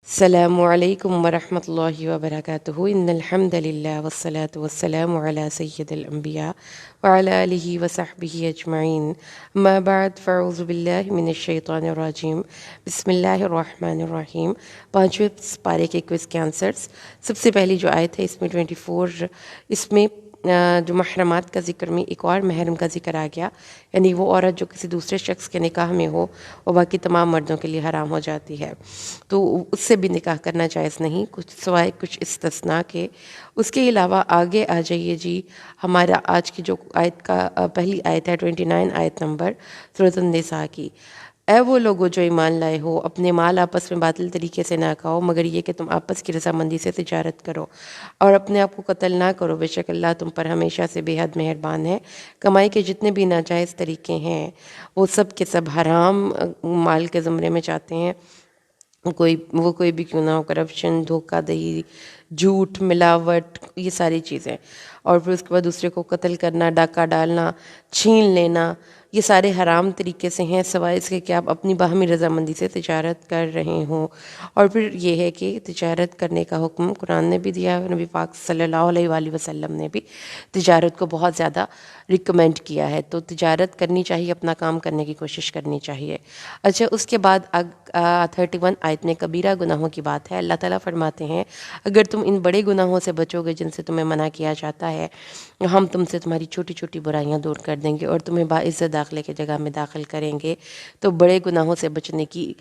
السلام علیکم ورحمۃ اللہ وبرکاتہ ان الحمد للہ والصلاة والسلام علی سید الانبیاء وعلی آلہ وصحبہ اجمعین اما بعد فاعوذ باللہ من الشیطان الرجیم بسم اللہ الرحمن الرحیم 5ویں پارے کے کوئز کے آنسرز۔ سب سے پہلی جو آیت ہے اس میں 24، اس میں جو محرمات کا ذکر میں ایک اور محرم کا ذکر آ گیا، یعنی وہ عورت جو کسی دوسرے شخص کے نکاح میں ہو وہ باقی تمام مردوں کے لیے حرام ہو جاتی ہے، تو اس سے بھی نکاح کرنا جائز نہیں، کچھ سوائے کچھ استثناء کے۔ اس کے علاوہ آگے آ جائیے جی، ہمارا آج کی جو آیت کا پہلی آیت ہے 29 آیت نمبر سورۃ النساء کی۔ اے وہ لوگوں جو ایمان لائے ہو، اپنے مال آپس میں باطل طریقے سے نہ کھاؤ مگر یہ کہ تم آپس کی رضامندی سے تجارت کرو، اور اپنے آپ کو قتل نہ کرو، بے شک اللہ تم پر ہمیشہ سے بے حد مہربان ہے۔ کمائی کے جتنے بھی ناجائز طریقے ہیں وہ سب کے سب حرام مال کے زمرے میں چاہتے ہیں، کوئی بھی کیوں نہ ہو، کرپشن، دھوکہ دہی، جھوٹ، ملاوٹ، یہ ساری چیزیں، اور پھر اس کے بعد دوسرے کو قتل کرنا، ڈاکہ ڈالنا، چھین لینا، یہ سارے حرام طریقے سے ہیں، سوائے اس کے کہ آپ اپنی باہمی رضامندی سے تجارت کر رہے ہوں۔ اور پھر یہ ہے کہ تجارت کرنے کا حکم قرآن نے بھی دیا ہے، نبی پاک صلی اللہ علیہ وآلہ وسلم نے بھی تجارت کو بہت زیادہ ریکمینڈ کیا ہے، تو تجارت کرنی چاہیے، اپنا کام کرنے کی کوشش کرنی چاہیے۔ اچھا، اس کے بعد 31 آیت میں کبیرہ گناہوں کی بات ہے۔ اللہ تعالیٰ فرماتے ہیں اگر تم ان بڑے گناہوں سے بچو گے جن سے تمہیں منع کیا جاتا ہے، ہم تم سے تمہاری چھوٹی چھوٹی برائیاں دور کر دیں گے اور تمہیں باعزت داخلے کی جگہ میں داخل کریں گے۔ تو بڑے گناہوں سے بچنے کی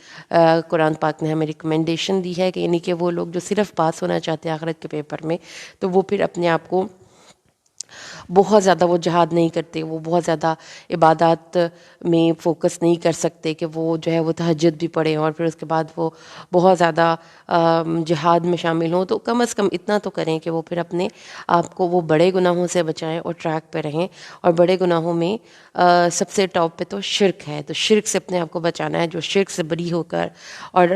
قرآن پاک نے ہمیں ریکمنڈیشن دی ہے، کہ یعنی کہ وہ لوگ جو صرف پاس ہونا چاہتے ہیں آخرت کے پیپر میں، تو وہ پھر اپنے آپ کو بہت زیادہ وہ جہاد نہیں کرتے، وہ بہت زیادہ عبادات میں فوکس نہیں کر سکتے کہ وہ جو ہے وہ تہجد بھی پڑھیں اور پھر اس کے بعد وہ بہت زیادہ جہاد میں شامل ہوں۔ تو کم از کم اتنا تو کریں کہ وہ پھر اپنے آپ کو وہ بڑے گناہوں سے بچائیں اور ٹریک پہ رہیں۔ اور بڑے گناہوں میں سب سے ٹاپ پہ تو شرک ہے، تو شرک سے اپنے آپ کو بچانا ہے۔ جو شرک سے بری ہو کر اور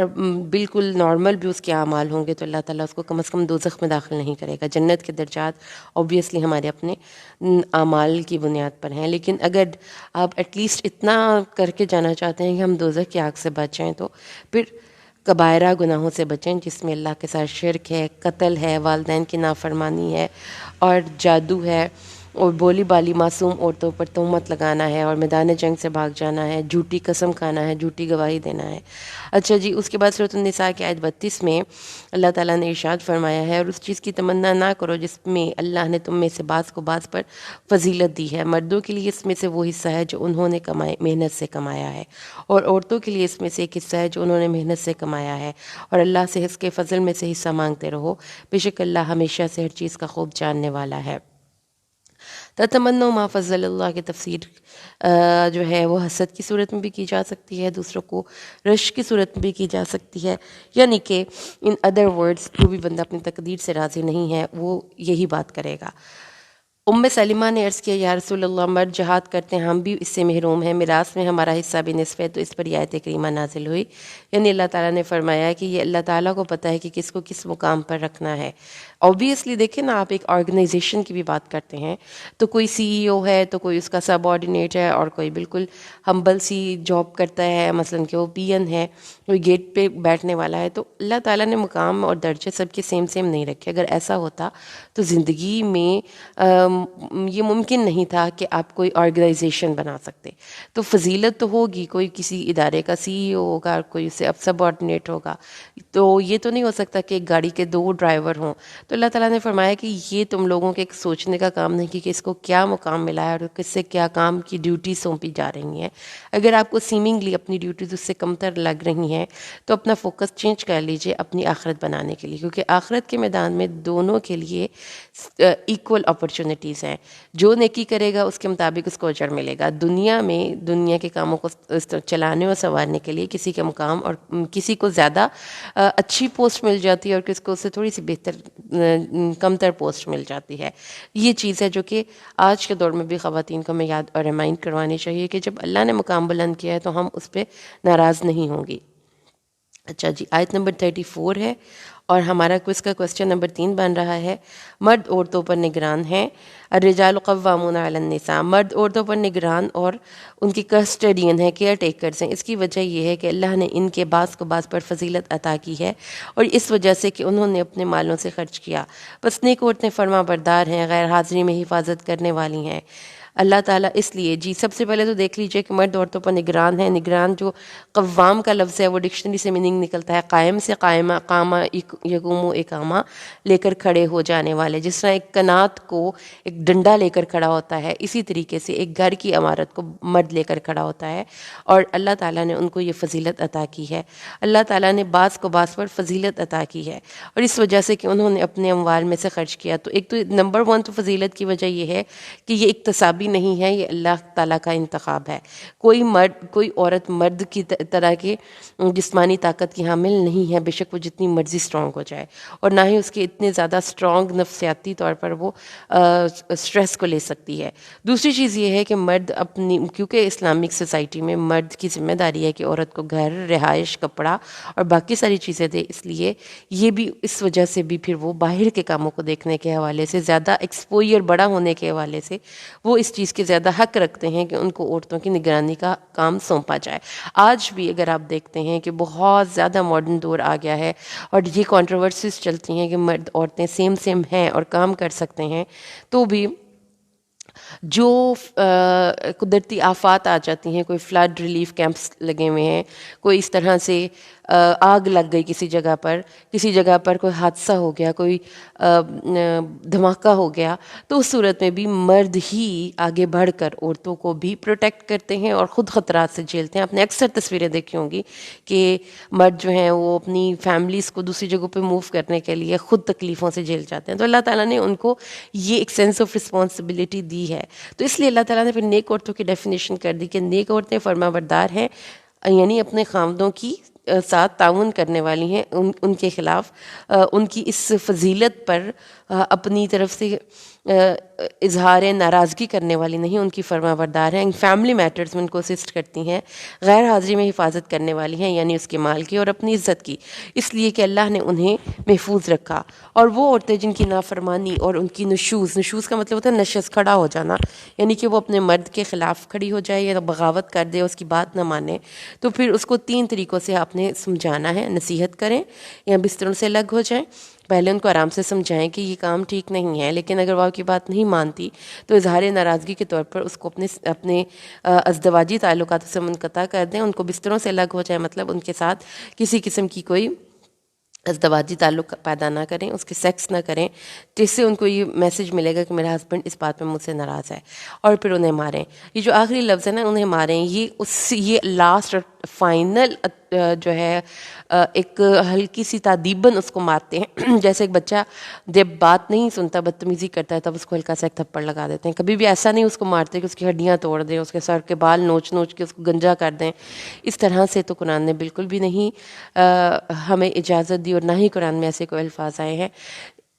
بالکل نارمل بھی اس کے اعمال ہوں گے تو اللہ تعالیٰ اس کو کم از کم دوزخ میں داخل نہیں کرے گا۔ جنت کے درجات اوبویسلی ہمارے اپنے اعمال کی بنیاد پر ہیں، لیکن اگر آپ ایٹ لیسٹ اتنا کر کے جانا چاہتے ہیں کہ ہم دوزخ کی آگ سے بچ جائیں، تو پھر کبائرہ گناہوں سے بچیں، جس میں اللہ کے ساتھ شرک ہے، قتل ہے، والدین کی نافرمانی ہے، اور جادو ہے، اور بولی بالی معصوم عورتوں پر تہمت لگانا ہے، اور میدان جنگ سے بھاگ جانا ہے، جھوٹی قسم کھانا ہے، جھوٹی گواہی دینا ہے۔ اچھا جی، اس کے بعد سورۃ النساء کی آیت 32 میں اللہ تعالیٰ نے ارشاد فرمایا ہے اور اس چیز کی تمنا نہ کرو جس میں اللہ نے تم میں سے بعض کو بعض پر فضیلت دی ہے۔ مردوں کے لیے اس میں سے وہ حصہ ہے جو انہوں نے محنت سے کمایا ہے، اور عورتوں کے لیے اس میں سے ایک حصہ ہے جو انہوں نے محنت سے کمایا ہے، اور اللہ سے اس کے فضل میں سے حصہ مانگتے رہو، بے شک اللہ ہمیشہ سے ہر چیز کا خوب جاننے والا ہے۔ تتمنوا ما فضل اللہ کی تفسیر جو ہے وہ حسد کی صورت میں بھی کی جا سکتی ہے، دوسروں کو رش کی صورت میں بھی کی جا سکتی ہے، یعنی کہ ان ادر ورڈز جو بھی بندہ اپنی تقدیر سے راضی نہیں ہے وہ یہی بات کرے گا۔ سلمہ نے عرض کیا یا رسول اللہ، مرد جہاد کرتے ہیں، ہم بھی اس سے محروم ہیں، میراث میں ہمارا حصہ بھی نصف ہے، تو اس پر یہ آیت کریمہ نازل ہوئی۔ یعنی اللہ تعالیٰ نے فرمایا کہ یہ اللہ تعالیٰ کو پتہ ہے کہ کس کو کس مقام پر رکھنا ہے۔ اوبیسلی دیکھیں نا، آپ ایک آرگنائزیشن کی بھی بات کرتے ہیں تو کوئی سی ای او ہے تو کوئی اس کا سب آرڈینیٹ ہے، اور کوئی بالکل ہمبل سی جاب کرتا ہے، مثلا کہ وہ پی این ہے، کوئی گیٹ پہ بیٹھنے والا ہے۔ تو اللہ تعالیٰ نے مقام اور درجے سب کے سیم نہیں رکھے۔ اگر ایسا ہوتا تو زندگی میں یہ ممکن نہیں تھا کہ آپ کوئی آرگنائزیشن بنا سکتے۔ تو فضیلت تو ہوگی، کوئی کسی ادارے کا سی ای او ہوگا، کوئی اسے اب سب آرڈینیٹ ہوگا، تو یہ تو نہیں ہو سکتا کہ ایک گاڑی کے 2 ڈرائیور ہوں۔ تو اللہ تعالیٰ نے فرمایا کہ یہ تم لوگوں کے ایک سوچنے کا کام نہیں کہ اس کو کیا مقام ملا ہے اور کس سے کیا کام کی ڈیوٹی سونپی جا رہی ہیں۔ اگر آپ کو سیمنگلی اپنی ڈیوٹیز اس سے کمتر لگ رہی ہیں تو اپنا فوکس چینج کر لیجئے اپنی آخرت بنانے کے لیے، کیونکہ آخرت کے میدان میں دونوں کے لیے ایکول اپرچونٹیز ہیں۔ جو نیکی کرے گا اس کے مطابق اس کو اجر ملے گا۔ دنیا میں دنیا کے کاموں کو چلانے اور سنوارنے کے لیے کسی کے مقام اور کسی کو زیادہ اچھی پوسٹ مل جاتی ہے اور کسی کو اس سے تھوڑی سی بہتر کمتر پوسٹ مل جاتی ہے۔ یہ چیز ہے جو کہ آج کے دور میں بھی خواتین کو ہمیں یاد اور ریمائنڈ کروانی چاہیے کہ جب اللہ نے مقام بلند کیا ہے تو ہم اس پہ ناراض نہیں ہوں گی۔ اچھا جی، آیت نمبر 34 ہے، اور ہمارا کوئز کا کوسچن نمبر 3 بن رہا ہے، مرد عورتوں پر نگران ہیں، الرجال قوامون علی النساء، مرد عورتوں پر نگران اور ان کی کسٹڈین ہیں، کیئر ٹیکرز ہیں۔ اس کی وجہ یہ ہے کہ اللہ نے ان کے بعض کو بعض پر فضیلت عطا کی ہے، اور اس وجہ سے کہ انہوں نے اپنے مالوں سے خرچ کیا۔ بس نیک عورتیں فرما بردار ہیں، غیر حاضری میں حفاظت کرنے والی ہیں اللہ تعالیٰ۔ اس لیے جی سب سے پہلے تو دیکھ لیجئے کہ مرد عورتوں پر نگران ہے۔ نگران جو قوام کا لفظ ہے وہ ڈکشنری سے میننگ نکلتا ہے قائم سے، قائمہ، قامہ یقوم اقامہ، لے کر کھڑے ہو جانے والے۔ جس طرح ایک کنات کو ایک ڈنڈا لے کر کھڑا ہوتا ہے، اسی طریقے سے ایک گھر کی عمارت کو مرد لے کر کھڑا ہوتا ہے، اور اللہ تعالیٰ نے ان کو یہ فضیلت عطا کی ہے۔ اللہ تعالیٰ نے بعض کو بعض پر فضیلت عطا کی ہے، اور اس وجہ سے کہ انہوں نے اپنے اموال میں سے خرچ کیا۔ تو ایک تو نمبر 1 تو فضیلت کی وجہ یہ ہے کہ یہ اکتسابی نہیں ہے، یہ اللہ تعالیٰ کا انتخاب ہے۔ کوئی مرد، کوئی عورت مرد کی طرح کے جسمانی طاقت کی حامل نہیں ہے، بے شک وہ جتنی مرضی اسٹرانگ ہو جائے، اور نہ ہی اس کے اتنے زیادہ اسٹرانگ نفسیاتی طور پر وہ اسٹریس کو لے سکتی ہے۔ دوسری چیز یہ ہے کہ مرد اپنی، کیونکہ اسلامک سوسائٹی میں مرد کی ذمہ داری ہے کہ عورت کو گھر، رہائش، کپڑا اور باقی ساری چیزیں دے، اس لیے یہ بھی اس وجہ سے بھی پھر وہ باہر کے کاموں کو دیکھنے کے حوالے سے، زیادہ ایکسپوئر بڑا ہونے کے حوالے سے وہ اس چیز کے زیادہ حق رکھتے ہیں کہ ان کو عورتوں کی نگرانی کا کام سونپا جائے۔ آج بھی اگر آپ دیکھتے ہیں کہ بہت زیادہ ماڈرن دور آ گیا ہے، اور یہ کنٹروورسیز چلتی ہیں کہ مرد عورتیں سیم ہیں اور کام کر سکتے ہیں، تو بھی جو قدرتی آفات آ جاتی ہیں، کوئی فلڈ ریلیف کیمپس لگے ہوئے ہیں، کوئی اس طرح سے آگ لگ گئی کسی جگہ پر کوئی حادثہ ہو گیا، کوئی دھماکہ ہو گیا، تو اس صورت میں بھی مرد ہی آگے بڑھ کر عورتوں کو بھی پروٹیکٹ کرتے ہیں اور خود خطرات سے جھیلتے ہیں۔ آپ نے اکثر تصویریں دیکھی ہوں گی کہ مرد جو ہیں وہ اپنی فیملیز کو دوسری جگہوں پہ موو کرنے کے لیے خود تکلیفوں سے جھیل جاتے ہیں۔ تو اللہ تعالیٰ نے ان کو یہ ایک سینس آف رسپانسبلٹی دی ہے، تو اس لیے اللہ تعالیٰ نے پھر نیک عورتوں کی ڈیفینیشن کر دی کہ نیک عورتیں فرما بردار ہیں، یعنی اپنے خاوندوں کی ساتھ تعاون کرنے والی ہیں، ان کے خلاف ان کی اس فضیلت پر اپنی طرف سے اظہار ناراضگی کرنے والی نہیں، ان کی فرما بردار ہیں، فیملی میٹرز میں ان کو اسسٹ کرتی ہیں، غیر حاضری میں حفاظت کرنے والی ہیں، یعنی اس کے مال کی اور اپنی عزت کی، اس لیے کہ اللہ نے انہیں محفوظ رکھا۔ اور وہ عورتیں جن کی نافرمانی اور ان کی نشوز کا مطلب ہوتا ہے نشست، کھڑا ہو جانا، یعنی کہ وہ اپنے مرد کے خلاف کھڑی ہو جائے یا بغاوت کر دے، اس کی بات نہ مانے، تو پھر اس کو 3 طریقوں سے آپ نے سمجھانا ہے۔ نصیحت کریں یا بستروں سے الگ ہو جائیں، پہلے ان کو آرام سے سمجھائیں کہ یہ کام ٹھیک نہیں ہے، لیکن اگر وہ آپ کی بات نہیں مانتی تو اظہار ناراضگی کے طور پر اس کو اپنے ازدواجی تعلقات سے منقطع کر دیں، ان کو بستروں سے الگ ہو جائیں، مطلب ان کے ساتھ کسی قسم کی کوئی ازدواجی تعلق پیدا نہ کریں، اس کے سیکس نہ کریں، جس سے ان کو یہ میسج ملے گا کہ میرا ہسبینڈ اس بات پہ مجھ سے ناراض ہے، اور پھر انہیں ماریں۔ یہ جو آخری لفظ ہے نا، انہیں ماریں، یہ لاسٹ اور فائنل جو ہے ایک ہلکی سی تادیباً اس کو مارتے ہیں، جیسے ایک بچہ جب بات نہیں سنتا، بدتمیزی کرتا ہے، تب اس کو ہلکا سا ایک تھپڑ لگا دیتے ہیں۔ کبھی بھی ایسا نہیں اس کو مارتے کہ اس کی ہڈیاں توڑ دیں، اس کے سر کے بال نوچ کے اس کو گنجا کر دیں، اس طرح سے تو قرآن نے بالکل بھی نہیں ہمیں اجازت دی، اور نہ ہی قرآن میں ایسے کوئی الفاظ آئے ہیں۔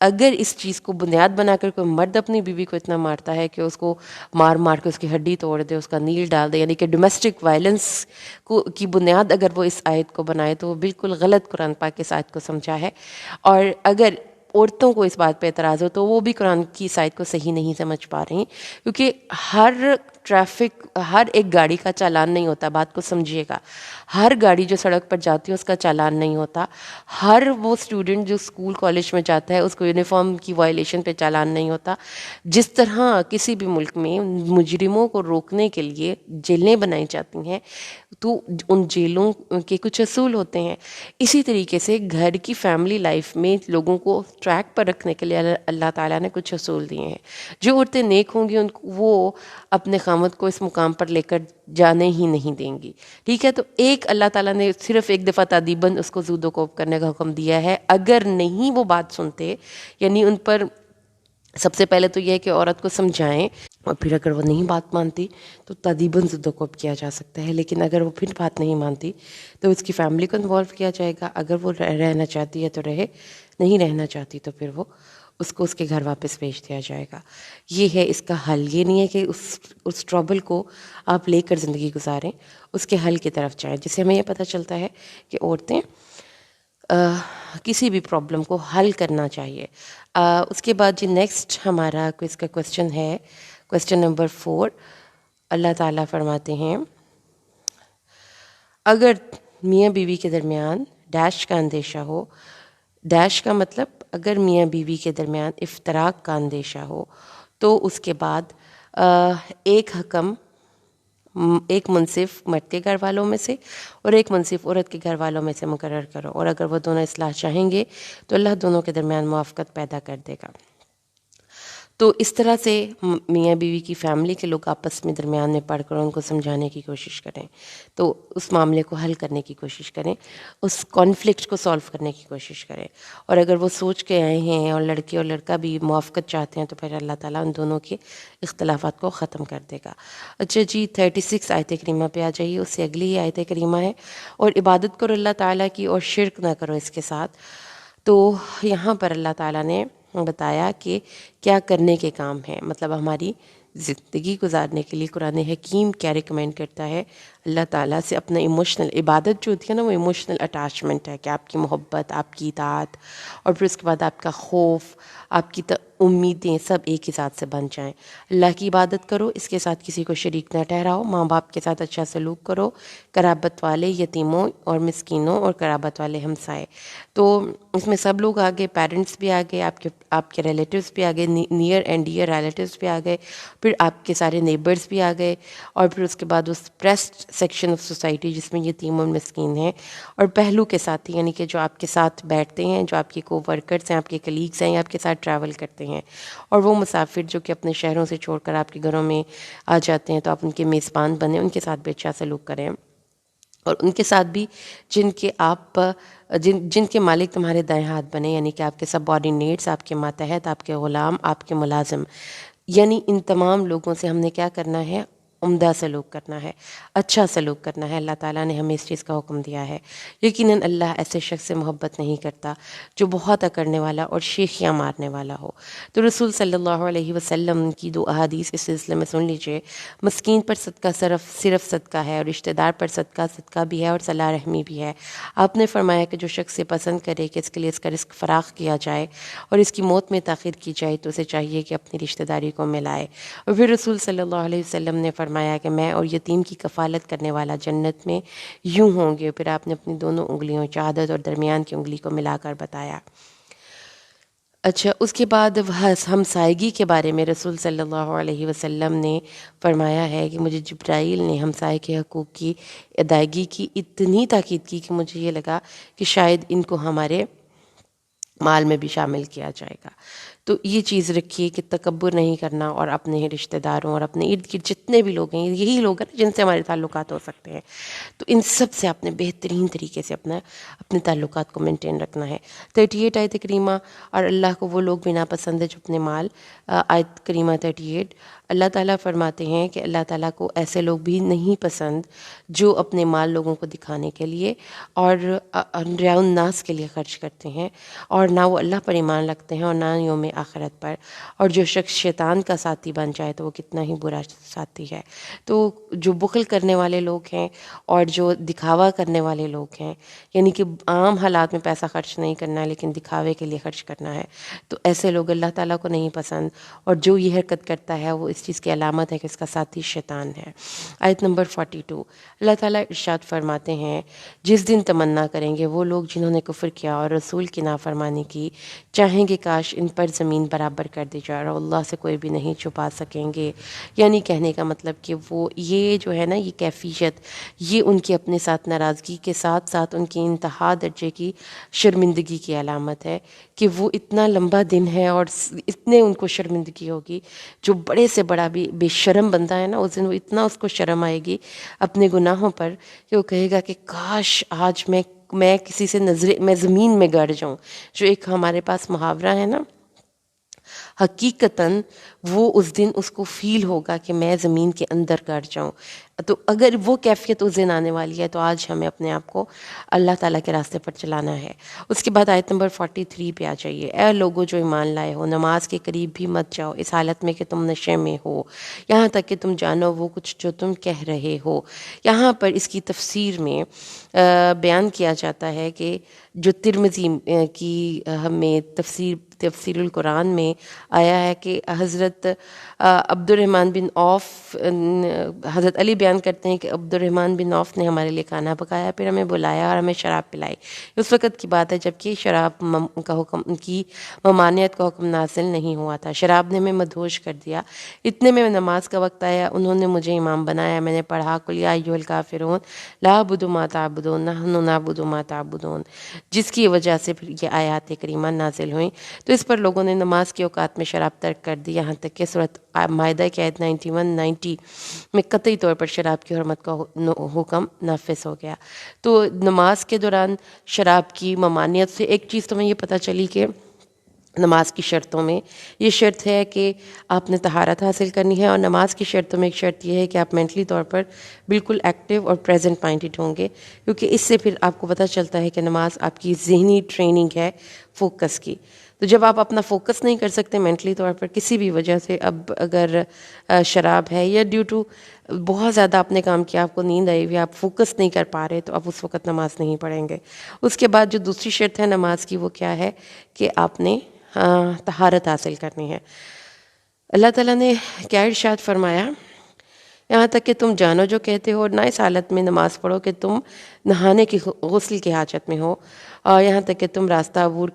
اگر اس چیز کو بنیاد بنا کر کوئی مرد اپنی بیوی کو اتنا مارتا ہے کہ اس کو مار کے اس کی ہڈی توڑ دے، اس کا نیل ڈال دے، یعنی کہ ڈومیسٹک وائلنس کی بنیاد اگر وہ اس آیت کو بنائے تو وہ بالکل غلط قرآن پاک اس آیت کو سمجھا ہے۔ اور اگر عورتوں کو اس بات پہ اعتراض ہو تو وہ بھی قرآن کی اس آیت کو صحیح نہیں سمجھ پا رہی، کیونکہ ہر ایک گاڑی کا چالان نہیں ہوتا، بات کو سمجھیے گا، ہر گاڑی جو سڑک پر جاتی ہے اس کا چالان نہیں ہوتا، ہر وہ اسٹوڈنٹ جو اسکول کالج میں جاتا ہے اس کو یونیفارم کی وائلیشن پہ چالان نہیں ہوتا۔ جس طرح کسی بھی ملک میں مجرموں کو روکنے کے لیے جیلیں بنائی جاتی ہیں تو ان جیلوں کے کچھ اصول ہوتے ہیں، اسی طریقے سے گھر کی فیملی لائف میں لوگوں کو ٹریک پر رکھنے کے لیے اللہ تعالیٰ نے کچھ اصول دیے ہیں۔ جو عورتیں نیک ہوں گی وہ اپنے خامد کو اس مقام پر لے کر جانے ہی نہیں دیں گی، ٹھیک ہے۔ تو ایک اللہ تعالیٰ نے صرف ایک دفعہ تادیباً اس کو زود و کوب کرنے کا حکم دیا ہے، اگر نہیں وہ بات سنتے، یعنی ان پر سب سے پہلے تو یہ ہے کہ عورت کو سمجھائیں، اور پھر اگر وہ نہیں بات مانتی تو تادیباً زد و کوب کیا جا سکتا ہے، لیکن اگر وہ پھر بات نہیں مانتی تو اس کی فیملی کو انوالو کیا جائے گا، اگر وہ رہنا چاہتی ہے تو رہے، نہیں رہنا چاہتی تو پھر وہ اس کو اس کے گھر واپس بھیج دیا جائے گا۔ یہ ہے اس کا حل، یہ نہیں ہے کہ اس ٹربل کو آپ لے کر زندگی گزاریں، اس کے حل کی طرف جائیں، جس سے ہمیں یہ پتہ چلتا ہے کہ عورتیں کسی بھی پرابلم کو حل کرنا چاہیے۔ اس کے بعد جی نیکسٹ ہمارا اس کا کویسچن ہے، کویسچن نمبر 4۔ اللہ تعالیٰ فرماتے ہیں اگر میاں بیوی کے درمیان ڈیش کا اندیشہ ہو، ڈیش کا مطلب اگر میاں بیوی کے درمیان افتراق کا اندیشہ ہو تو اس کے بعد ایک حکم، ایک منصف مرد کے گھر والوں میں سے اور ایک منصف عورت کے گھر والوں میں سے مقرر کرو، اور اگر وہ دونوں اصلاح چاہیں گے تو اللہ دونوں کے درمیان موافقت پیدا کر دے گا۔ تو اس طرح سے میاں بیوی کی فیملی کے لوگ آپس میں درمیان میں پڑھ کر ان کو سمجھانے کی کوشش کریں، تو اس معاملے کو حل کرنے کی کوشش کریں، اس کانفلکٹ کو سولو کرنے کی کوشش کریں، اور اگر وہ سوچ کے آئے ہیں اور لڑکے اور لڑکا بھی موافقت چاہتے ہیں تو پھر اللہ تعالیٰ ان دونوں کے اختلافات کو ختم کر دے گا۔ اچھا جی 36 آیت کریمہ پہ آ جائیے، اس سے اگلی ہی آیت کریمہ ہے، اور عبادت کرو اللہ تعالیٰ کی اور شرک نہ کرو اس کے ساتھ۔ تو یہاں پر اللہ تعالیٰ نے بتایا کہ کیا کرنے کے کام ہیں، مطلب ہماری زندگی گزارنے کے لیے قرآن حکیم کیا ریکمینڈ کرتا ہے اللہ تعالیٰ سے اپنا ایموشنل عبادت جو ہوتی ہے نا، وہ ایموشنل اٹیچمنٹ ہے کہ آپ کی محبت، آپ کی اطاعت، اور پھر اس کے بعد آپ کا خوف، آپ کی امیدیں سب ایک ہی ساتھ سے بن جائیں۔ اللہ کی عبادت کرو، اس کے ساتھ کسی کو شریک نہ ٹھہراؤ، ماں باپ کے ساتھ اچھا سلوک کرو، قرابت والے یتیموں اور مسکینوں اور قرابت والے ہمسائے۔ تو اس میں سب لوگ آگے، پیرنٹس بھی آگے، آپ کے ریلیٹیوز بھی آگے، نیئر اینڈ ڈیئر ریلیٹیوز بھی آگئے، پھر آپ کے سارے نیبرز بھی آگئے، اور پھر اس کے بعد اس پریسڈ سیکشن آف سوسائٹی جس میں یتیم اور مسکین ہیں، اور پہلو کے ساتھی یعنی کہ جو آپ کے ساتھ بیٹھتے ہیں، جو آپ کے کو ورکرز ہیں، آپ کے کلیگز ہیں، یا آپ کے ساتھ ٹریول کرتے ہیں، اور وہ مسافر جو کہ اپنے شہروں سے چھوڑ کر آپ کے گھروں میں آ جاتے ہیں، تو آپ ان کے میزبان بنیں، ان کے ساتھ بھی اچھا سلوک کریں، اور ان کے ساتھ بھی جن کے مالک تمہارے دائیں ہاتھ بنے، یعنی کہ آپ کے سب آرڈینیٹس، آپ کے ماتحت، آپ کے غلام، آپ کے ملازم، یعنی ان تمام لوگوں سے ہم نے کیا کرنا ہے؟ عمدہ سلوک کرنا ہے، اچھا سلوک کرنا ہے۔ اللہ تعالیٰ نے ہمیں اس چیز کا حکم دیا ہے۔ یقیناً اللہ ایسے شخص سے محبت نہیں کرتا جو بہت اکڑنے والا اور شیخیاں مارنے والا ہو۔ تو رسول صلی اللہ علیہ وسلم کی 2 احادیث اس سلسلے میں سن لیجئے۔ مسکین پر صدقہ صرف صدقہ ہے، اور رشتہ دار پر صدقہ بھی ہے، اور صلہ رحمی بھی ہے۔ آپ نے فرمایا کہ جو شخص یہ پسند کرے کہ اس کے لیے اس کا رزق فراخ کیا جائے اور اس کی موت میں تاخیر کی جائے تو اسے چاہیے کہ اپنی رشتہ داری کو ملائے۔ اور پھر رسول صلی اللہ علیہ وسلم نے فرمایا کہ میں اور یتیم کی کفالت کرنے والا جنت میں یوں ہوں گے۔ پھر آپ نے اپنی دونوں انگلیوں، شہادت اور درمیان کی انگلی کو ملا کر بتایا۔ اچھا، اس کے بعد ہمسائیگی کے بارے میں رسول صلی اللہ علیہ وسلم نے فرمایا ہے کہ مجھے جبرائیل نے ہمسائے کے حقوق کی ادائیگی کی اتنی تاکید کی کہ مجھے یہ لگا کہ شاید ان کو ہمارے مال میں بھی شامل کیا جائے گا۔ تو یہ چیز رکھیے کہ تکبر نہیں کرنا، اور اپنے رشتہ داروں اور اپنے ارد گرد جتنے بھی لوگ ہیں، یہی لوگ ہیں جن سے ہمارے تعلقات ہو سکتے ہیں، تو ان سب سے آپ نے بہترین طریقے سے اپنے تعلقات کو مینٹین رکھنا ہے۔ 38 آیت کریمہ، اور اللہ کو وہ لوگ بھی ناپسند ہے جو اپنے مال، آیت کریمہ 38، اللہ تعالیٰ فرماتے ہیں کہ اللہ تعالیٰ کو ایسے لوگ بھی نہیں پسند جو اپنے مال لوگوں کو دکھانے کے لیے اور ریاء الناس کے لیے خرچ کرتے ہیں، اور نہ وہ اللہ پر ایمان رکھتے ہیں اور نہ یوم آخرت پر، اور جو شخص شیطان کا ساتھی بن جائے تو وہ کتنا ہی برا ساتھی ہے۔ تو جو بخل کرنے والے لوگ ہیں اور جو دکھاوا کرنے والے لوگ ہیں، یعنی کہ عام حالات میں پیسہ خرچ نہیں کرنا ہے لیکن دکھاوے کے لیے خرچ کرنا ہے، تو ایسے لوگ اللہ تعالیٰ کو نہیں پسند، اور جو یہ حرکت کرتا ہے وہ اس چیز کی علامت ہے کہ اس کا ساتھی شیطان ہے۔ آیت نمبر 42، اللہ تعالیٰ ارشاد فرماتے ہیں جس دن تمنا کریں گے وہ لوگ جنہوں نے کفر کیا اور رسول کی نافرمانی کی، چاہیں گے کاش ان پر زمین برابر کر دی جائے، اور اللہ سے کوئی بھی نہیں چھپا سکیں گے۔ یعنی کہنے کا مطلب کہ وہ یہ جو ہے نا، یہ کیفیت، یہ ان کے اپنے ساتھ ناراضگی کے ساتھ ساتھ ان کی انتہا درجے کی شرمندگی کی علامت ہے کہ وہ اتنا لمبا دن ہے اور اتنے ان کو شرمندگی ہوگی۔ جو بڑے سے بڑا بھی بے شرم بندہ ہے نا، اس دن وہ اتنا اس کو شرم آئے گی اپنے گناہوں پر کہ وہ کہے گا کہ کاش آج میں کسی سے میں زمین میں گڑ جاؤں۔ جو ایک ہمارے پاس محاورہ ہے نا، حقیقتاً وہ اس دن اس کو فیل ہوگا کہ میں زمین کے اندر گڑ جاؤں۔ تو اگر وہ کیفیت اس دن آنے والی ہے تو آج ہمیں اپنے آپ کو اللہ تعالیٰ کے راستے پر چلانا ہے۔ اس کے بعد آیت نمبر 43 پہ آ جائیے۔ اے لوگو جو ایمان لائے ہو، نماز کے قریب بھی مت جاؤ اس حالت میں کہ تم نشے میں ہو، یہاں تک کہ تم جانو وہ کچھ جو تم کہہ رہے ہو۔ یہاں پر اس کی تفسیر میں بیان کیا جاتا ہے کہ جو ترمذی کی ہمیں تفسیر القرآن میں آیا ہے کہ حضرت عبد الرحمن بن عوف، حضرت علی بیان کرتے ہیں کہ عبد الرحمن بن عوف نے ہمارے لیے کھانا پکایا، پھر ہمیں بلایا اور ہمیں شراب پلائی۔ اس وقت کی بات ہے جب کہ شراب کا حکم کی ممانعت کا حکم نازل نہیں ہوا تھا، شراب نے ہمیں مدہوش کر دیا۔ اتنے میں نماز کا وقت آیا، انہوں نے مجھے امام بنایا، میں نے پڑھا قل یا ایھا الکافرون لا اعبد ما تعبدون نحن نعبد ما تعبدون، جس کی وجہ سے پھر یہ آیات کریمہ نازل ہوئیں۔ تو اس پر لوگوں نے نماز کے اوقات میں شراب ترک کر دی، یہاں تک کہ سورۃ مائدہ کی آیت 91-90 میں قطعی طور پر شراب کی حرمت کا حکم نافذ ہو گیا۔ تو نماز کے دوران شراب کی ممانعت سے ایک چیز تو میں یہ پتہ چلی کہ نماز کی شرطوں میں یہ شرط ہے کہ آپ نے طہارت حاصل کرنی ہے، اور نماز کی شرطوں میں ایک شرط یہ ہے کہ آپ مینٹلی طور پر بالکل ایکٹیو اور پریزنٹ مائنڈڈ ہوں گے، کیونکہ اس سے پھر آپ کو پتہ چلتا ہے کہ نماز آپ کی ذہنی ٹریننگ ہے فوکس کی۔ تو جب آپ اپنا فوکس نہیں کر سکتے مینٹلی طور پر کسی بھی وجہ سے، اب اگر شراب ہے یا ڈیو ٹو بہت زیادہ آپ نے کام کیا، آپ کو نیند آئی ہوئی، آپ فوکس نہیں کر پا رہے، تو آپ اس وقت نماز نہیں پڑھیں گے۔ اس کے بعد جو دوسری شرط ہے نماز کی وہ کیا ہے کہ آپ نے طہارت حاصل کرنی ہے۔ اللہ تعالیٰ نے کیا ارشاد فرمایا، یہاں تک کہ تم جانو جو کہتے ہو، نہ اس حالت میں نماز پڑھو کہ تم نہانے کی غسل کی حاجت میں ہو، اور یہاں تک کہ تم راستہ عبور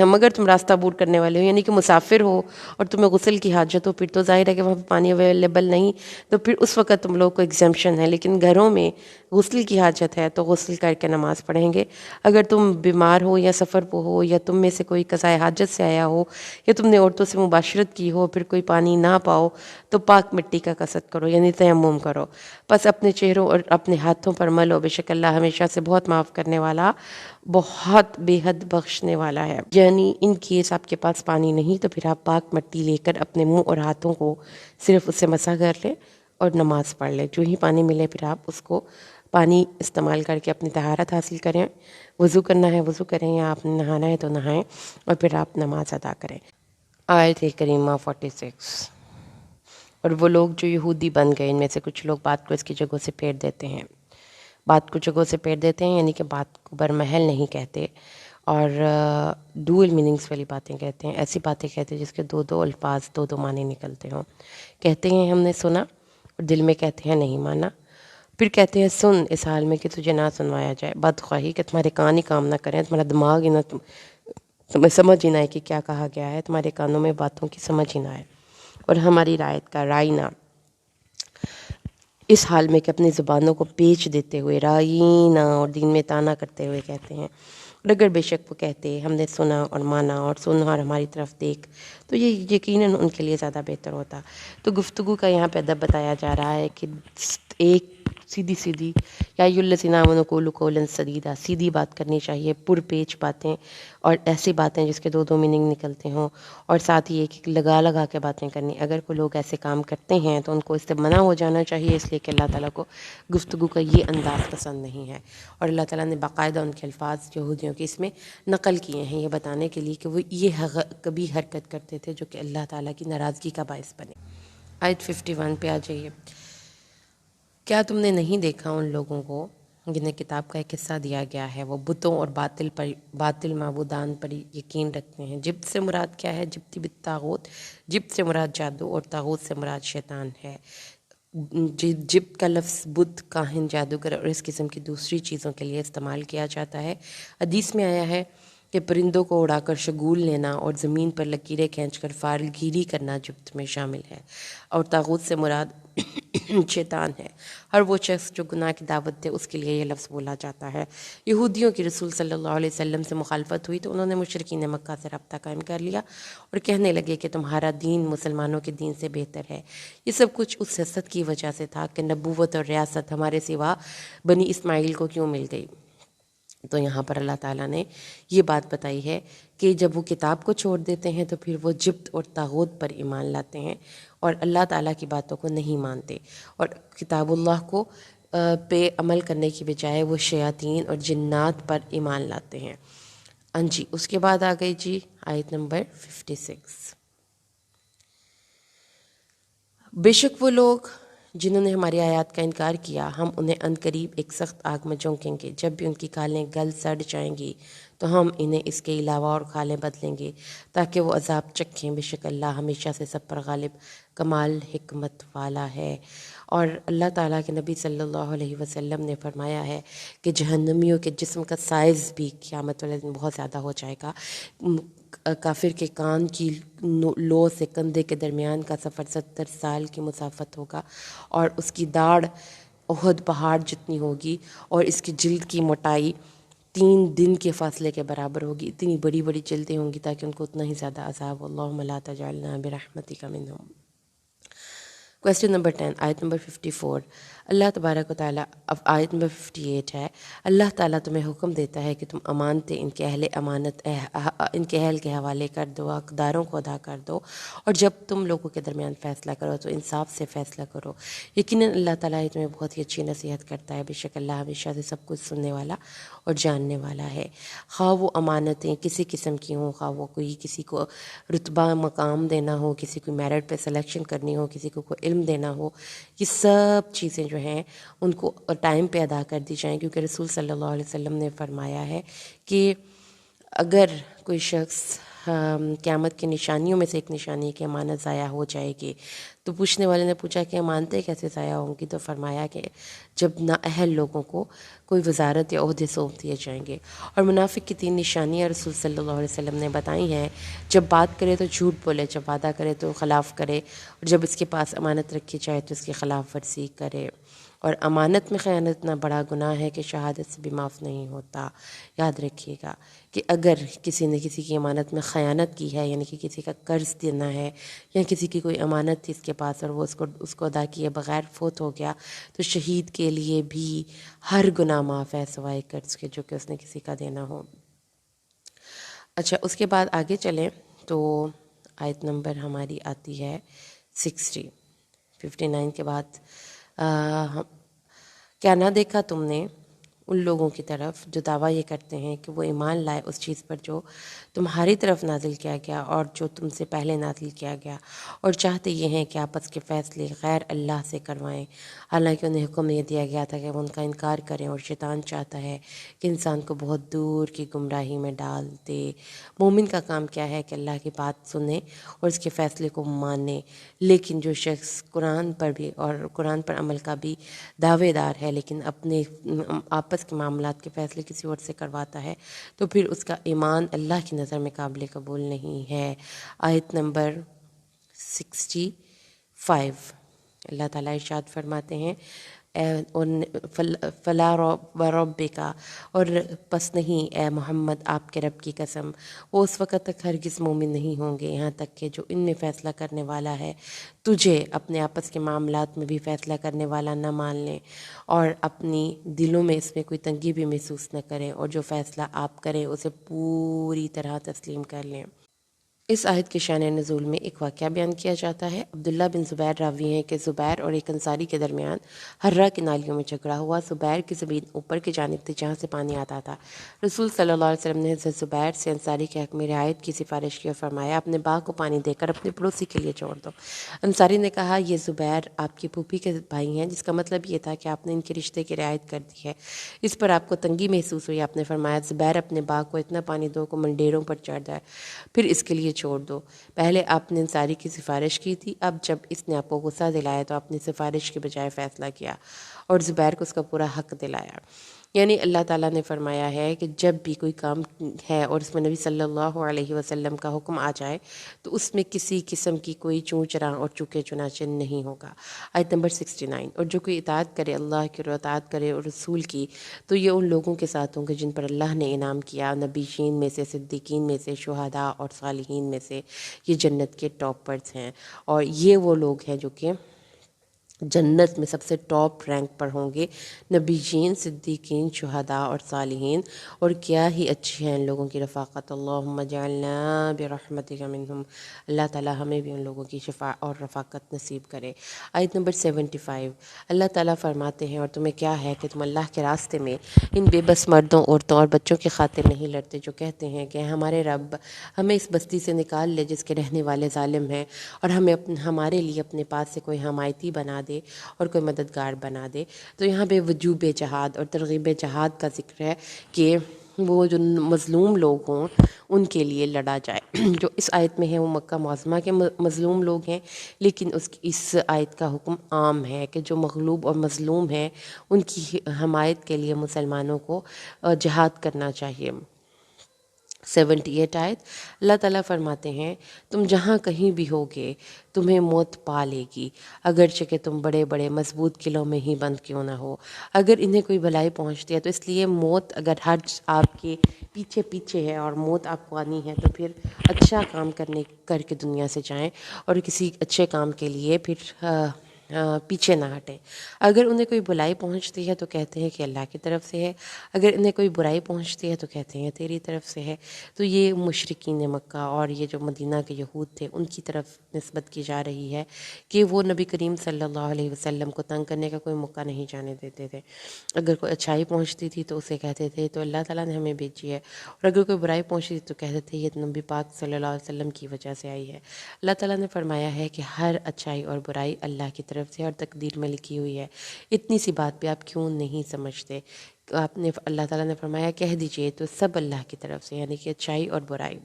مگر تم راستہ عبور کرنے والے ہو، یعنی کہ مسافر ہو اور تمہیں غسل کی حاجت ہو، پھر تو ظاہر ہے کہ وہاں پہ پانی اویلیبل نہیں، تو پھر اس وقت تم لوگ کو ایگزمپشن ہے، لیکن گھروں میں غسل کی حاجت ہے تو غسل کر کے نماز پڑھیں گے۔ اگر تم بیمار ہو یا سفر پہ ہو، یا تم میں سے کوئی قضائے حاجت سے آیا ہو، یا تم نے عورتوں سے مباشرت کی ہو، پھر کوئی پانی نہ پاؤ، تو پاک مٹی کا قصد کرو، یعنی تیمم کرو، بس اپنے چہروں اور اپنے ہاتھوں پر ملو، بے شک اللہ ہمیشہ سے بہت معاف کرنے والا، بہت بے حد بخشنے والا ہے۔ یعنی ان کیس آپ کے پاس پانی نہیں تو پھر آپ پاک مٹی لے کر اپنے منہ اور ہاتھوں کو صرف اس سے مسح کر لیں اور نماز پڑھ لیں، جو ہی پانی ملے پھر آپ اس کو پانی استعمال کر کے اپنی طہارت حاصل کریں، وضو کرنا ہے وضو کریں، یا آپ نے نہانا ہے تو نہائیں، اور پھر آپ نماز ادا کریں۔ آیت کریمہ 46۔ اور وہ لوگ جو یہودی بن گئے، ان میں سے کچھ لوگ بات کو اس کی جگہوں سے پھیر دیتے ہیں، بات کو جگہوں سے پھیر دیتے ہیں، یعنی کہ بات کو برمحل نہیں کہتے، اور ڈوئل میننگز والی باتیں کہتے ہیں، ایسی باتیں کہتے ہیں جس کے دو الفاظ دو معنی نکلتے ہوں۔ کہتے ہیں ہم نے سنا، اور دل میں کہتے ہیں نہیں مانا، پھر کہتے ہیں سن اس حال میں کہ تجھے نہ سنوایا جائے، بدخواہی کہ تمہارے کان ہی کام نہ کریں، تمہارا دماغ ہی نہ تمہیں سمجھ ہی نہ آئے کہ کیا کہا گیا ہے، تمہارے کانوں میں باتوں کی سمجھ ہی نہ آئے، اور ہماری رعایت کا رائنا، اس حال میں کہ اپنی زبانوں کو پیچ دیتے ہوئے رائنا اور دین میں تانا کرتے ہوئے کہتے ہیں، اور اگر بے شک وہ کہتے ہم نے سنا اور مانا اور سنا اور ہماری طرف دیکھ، تو یہ یقیناً ان کے لیے زیادہ بہتر ہوتا۔ تو گفتگو کا یہاں پہ ادب بتایا جا رہا ہے کہ ایک سیدھی یا الذین آمنوا قولوا قولا سدیدا، سیدھی بات کرنی چاہیے، پر باتیں اور ایسی باتیں جس کے دو میننگ نکلتے ہوں، اور ساتھ ہی ایک لگا کے باتیں کرنی۔ اگر کوئی لوگ ایسے کام کرتے ہیں تو ان کو اس سے منع ہو جانا چاہیے، اس لیے کہ اللہ تعالیٰ کو گفتگو کا یہ انداز پسند نہیں ہے، اور اللہ تعالیٰ نے باقاعدہ ان کے الفاظ یہودیوں کے اس میں نقل کیے ہیں، یہ بتانے کے لیے کہ وہ یہ کبھی حرکت کرتے تھے جو کہ اللہ تعالیٰ کی ناراضگی کا باعث بنے۔ آیت 51 پہ آ جائیے۔ کیا تم نے نہیں دیکھا ان لوگوں کو جنہیں کتاب کا ایک حصہ دیا گیا ہے، وہ بتوں اور باطل معبودان پر یقین رکھتے ہیں۔ جبت سے مراد کیا ہے؟ جبتی بالطاغوت، جبت سے مراد جادو اور طاغوت سے مراد شیطان ہے۔ جبت کا لفظ بت، کاہن، جادوگر اور اس قسم کی دوسری چیزوں کے لیے استعمال کیا جاتا ہے۔ حدیث میں آیا ہے کہ پرندوں کو اڑا کر شگول لینا اور زمین پر لکیریں کھینچ کر فارغ گیری کرنا جبت میں شامل ہے، اور طاغوت سے مراد شیطان ہے۔ ہر وہ شخص جو گناہ کی دعوت دے اس کے لیے یہ لفظ بولا جاتا ہے۔ یہودیوں کی رسول صلی اللہ علیہ وسلم سے مخالفت ہوئی تو انہوں نے مشرکین مکہ سے رابطہ قائم کر لیا اور کہنے لگے کہ تمہارا دین مسلمانوں کے دین سے بہتر ہے۔ یہ سب کچھ اس حسد کی وجہ سے تھا کہ نبوت اور ریاست ہمارے سوا بنی اسماعیل کو کیوں مل گئی۔ تو یہاں پر اللہ تعالیٰ نے یہ بات بتائی ہے کہ جب وہ کتاب کو چھوڑ دیتے ہیں تو پھر وہ جبت اور طاغوت پر ایمان لاتے ہیں اور اللہ تعالیٰ کی باتوں کو نہیں مانتے، اور کتاب اللہ کو پہ عمل کرنے کی بجائے وہ شیاطین اور جنات پر ایمان لاتے ہیں۔ جی اس کے بعد آ گئی جی آیت نمبر 56۔ بے شک وہ لوگ جنہوں نے ہماری آیات کا انکار کیا ہم انہیں عنقریب ایک سخت آگ میں جھونکیں گے، جب بھی ان کی کھالیں گل سڑ جائیں گی تو ہم انہیں اس کے علاوہ اور کھالیں بدلیں گے تاکہ وہ عذاب چکھیں۔ بے شک اللہ ہمیشہ سے سب پر غالب کمال حکمت والا ہے۔ اور اللہ تعالیٰ کے نبی صلی اللہ علیہ وسلم نے فرمایا ہے کہ جہنمیوں کے جسم کا سائز بھی قیامت والے دن بہت زیادہ ہو جائے گا۔ کافر کے کان کی لو سے کندھے کے درمیان کا سفر 70 سال کی مسافت ہوگا، اور اس کی داڑھ احد پہاڑ جتنی ہوگی، اور اس کی جلد کی موٹائی 3 دن کے فاصلے کے برابر ہوگی۔ اتنی بڑی بڑی جلدیں ہوں گی تاکہ ان کو اتنا ہی زیادہ عذاب ہو۔ اللہم لا تجعلنا برحمتک منہم۔ کویسچن نمبر 10، آیت نمبر 54۔ اللہ تبارک و تعالیٰ، اب آیت نمبر 58 ہے، اللہ تعالیٰ تمہیں حکم دیتا ہے کہ تم امانتیں ان کے اہل امانت ان کے اہل کے حوالے کر دو، حقداروں کو ادا کر دو، اور جب تم لوگوں کے درمیان فیصلہ کرو تو انصاف سے فیصلہ کرو۔ یقیناً اللہ تعالیٰ تمہیں بہت ہی اچھی نصیحت کرتا ہے۔ بے شک اللہ ہمیشہ سے سب کچھ سننے والا اور جاننے والا ہے۔ خواہ وہ امانتیں کسی قسم کی ہوں، خواہ وہ کوئی کسی کو رتبہ مقام دینا ہو، کسی کو میرٹ پہ سلیکشن کرنی ہو، کسی کو کوئی علم دینا ہو، یہ سب چیزیں جو ہیں ان کو ٹائم پہ ادا کر دی جائیں، کیونکہ رسول صلی اللہ علیہ وسلم نے فرمایا ہے کہ اگر کوئی شخص قیامت کی نشانیوں میں سے ایک نشانی ہے کہ امانت ضائع ہو جائے گی، تو پوچھنے والے نے پوچھا کہ امانتیں کیسے ضائع ہوں گی، تو فرمایا کہ جب نااہل لوگوں کو کوئی وزارت یا عہدے سونپ دیے جائیں گے۔ اور منافق کی 3 نشانیاں رسول صلی اللہ علیہ وسلم نے بتائی ہیں، جب بات کرے تو جھوٹ بولے، جب وعدہ کرے تو خلاف کرے، اور جب اس کے پاس امانت رکھی جائے تو اس کی خلاف ورزی کرے۔ اور امانت میں خیانت اتنا بڑا گناہ ہے کہ شہادت سے بھی معاف نہیں ہوتا۔ یاد رکھیے گا کہ اگر کسی نے کسی کی امانت میں خیانت کی ہے، یعنی کہ کسی کا قرض دینا ہے یا کسی کی کوئی امانت تھی اس کے پاس اور وہ اس کو ادا کیے بغیر فوت ہو گیا، تو شہید کے لیے بھی ہر گناہ معاف ہے سوائے قرض کے جو کہ اس نے کسی کا دینا ہو۔ اچھا، اس کے بعد آگے چلیں تو آیت نمبر ہماری آتی ہے 59 کے بعد۔ کیا نہ دیکھا تم نے ان لوگوں کی طرف جو دعویٰ یہ کرتے ہیں کہ وہ ایمان لائے اس چیز پر جو تمہاری طرف نازل کیا گیا اور جو تم سے پہلے نازل کیا گیا، اور چاہتے یہ ہیں کہ آپس کے فیصلے غیر اللہ سے کروائیں، حالانکہ انہیں حکم یہ دیا گیا تھا کہ وہ ان کا انکار کریں، اور شیطان چاہتا ہے کہ انسان کو بہت دور کی گمراہی میں ڈال دے۔ مومن کا کام کیا ہے کہ اللہ کی بات سنے اور اس کے فیصلے کو مانے، لیکن جو شخص قرآن پر بھی اور قرآن پر عمل کا بھی دعوے دار ہے لیکن اپنے آپس کے معاملات کے فیصلے کسی اور سے کرواتا ہے، تو پھر اس کا ایمان اللہ کی نظر میں قابل قبول نہیں ہے۔ آیت نمبر 65، اللہ تعالیٰ ارشاد فرماتے ہیں فلا وربک، اور پس نہیں اے محمد آپ کے رب کی قسم، وہ اس وقت تک ہرگز مومن نہیں ہوں گے یہاں تک کہ جو ان میں فیصلہ کرنے والا ہے تجھے اپنے آپس کے معاملات میں بھی فیصلہ کرنے والا نہ مان لیں، اور اپنی دلوں میں اس میں کوئی تنگی بھی محسوس نہ کریں، اور جو فیصلہ آپ کریں اسے پوری طرح تسلیم کر لیں۔ اس آیت کے شان نزول میں ایک واقعہ بیان کیا جاتا ہے۔ عبداللہ بن زبیر راوی ہیں کہ زبیر اور ایک انصاری کے درمیان ہرہ کی نالیوں میں جھگڑا ہوا۔ زبیر کی زمین اوپر کی جانب تھی جہاں سے پانی آتا تھا۔ رسول صلی اللہ علیہ وسلم نے حضرت زبیر سے انصاری کے حق میں رعایت کی سفارش کی اور فرمایا اپنے باغ کو پانی دے کر اپنے پڑوسی کے لیے چھوڑ دو۔ انصاری نے کہا یہ زبیر آپ کی پھوپھی کے بھائی ہیں، جس کا مطلب یہ تھا کہ آپ نے ان کے رشتے کی رعایت کر دی ہے۔ اس پر آپ کو تنگی محسوس ہوئی، آپ نے فرمایا زبیر اپنے باغ کو اتنا پانی دو کہ منڈیروں پر چڑھ جائے، پھر اس کے لیے چھوڑ دو۔ پہلے آپ نے انصاری کی سفارش کی تھی، اب جب اس نے آپ کو غصہ دلایا تو آپ نے سفارش کے بجائے فیصلہ کیا اور زبیر کو اس کا پورا حق دلایا۔ یعنی اللہ تعالیٰ نے فرمایا ہے کہ جب بھی کوئی کام ہے اور اس میں نبی صلی اللہ علیہ وسلم کا حکم آ جائے تو اس میں کسی قسم کی کوئی چوں چراں اور چوکے چنانچہ نہیں ہوگا۔ آیت نمبر 69، اور جو کوئی اطاعت کرے اللہ کی اور اطاعت کرے اور رسول کی تو یہ ان لوگوں کے ساتھ ہوں گے جن پر اللہ نے انعام کیا، نبیین میں سے، صدیقین میں سے، شہداء اور صالحین میں سے، یہ جنت کے ٹاپرز ہیں۔ اور یہ وہ لوگ ہیں جو کہ جنت میں سب سے ٹاپ رینک پر ہوں گے، نبیین، صدیقین، شہداء اور صالحین، اور کیا ہی اچھی ہیں ان لوگوں کی رفاقت۔ اللہم اجعلنا برحمتک منہم، اللہ تعالیٰ ہمیں بھی ان لوگوں کی شفاعت اور رفاقت نصیب کرے۔ آیت نمبر 75، اللہ تعالیٰ فرماتے ہیں اور تمہیں کیا ہے کہ تم اللہ کے راستے میں ان بے بس مردوں، عورتوں اور بچوں کی خاطر نہیں لڑتے جو کہتے ہیں کہ ہمارے رب ہمیں اس بستی سے نکال لے جس کے رہنے والے ظالم ہیں، اور ہمیں ہمارے لیے اپنے پاس سے کوئی حمایتی بنا دے دے اور کوئی مددگار بنا دے۔ تو یہاں پہ وجوب جہاد اور ترغیب جہاد کا ذکر ہے کہ وہ جو مظلوم لوگ ہوں ان کے لیے لڑا جائے۔ جو اس آیت میں ہے وہ مکہ معظمہ کے مظلوم لوگ ہیں، لیکن اس آیت کا حکم عام ہے کہ جو مغلوب اور مظلوم ہیں ان کی حمایت کے لیے مسلمانوں کو جہاد کرنا چاہیے۔ 78 آیت، اللہ تعالیٰ فرماتے ہیں تم جہاں کہیں بھی ہوگے تمہیں موت پا لے گی، اگرچہ کہ تم بڑے بڑے مضبوط قلعوں میں ہی بند کیوں نہ ہو۔ اگر انہیں کوئی بلائی پہنچتی ہے تو اس لیے موت اگر ہر آپ کے پیچھے پیچھے ہے اور موت آپ کو آنی ہے تو پھر اچھا کام کر کے دنیا سے جائیں اور کسی اچھے کام کے لیے پھر پیچھے نہ ہٹیں۔ اگر انہیں کوئی بلائی پہنچتی ہے تو کہتے ہیں کہ اللہ کی طرف سے ہے، اگر انہیں کوئی برائی پہنچتی ہے تو کہتے ہیں تیری طرف سے ہے۔ تو یہ مشرکین مکہ اور یہ جو مدینہ کے یہود تھے ان کی طرف نسبت کی جا رہی ہے کہ وہ نبی کریم صلی اللہ علیہ وسلم کو تنگ کرنے کا کوئی موقع نہیں جانے دیتے تھے۔ اگر کوئی اچھائی پہنچتی تھی تو اسے کہتے تھے تو اللہ تعالیٰ نے ہمیں بھیجی ہے، اور اگر کوئی برائی پہنچتی تھی تو کہتے تھے یہ نبی پاک صلی اللہ علیہ وسلم کی وجہ سے آئی ہے۔ اللہ تعالیٰ نے فرمایا ہے کہ ہر اچھائی اور برائی اللہ کی طرف سے اور تقدیر میں لکھی ہوئی ہے۔ اتنی سی بات پہ آپ کیوں نہیں سمجھتے؟ اللہ تعالیٰ نے فرمایا کہہ دیجئے تو سب اللہ کی طرف سے، یعنی کہ اچھائی اور برائی۔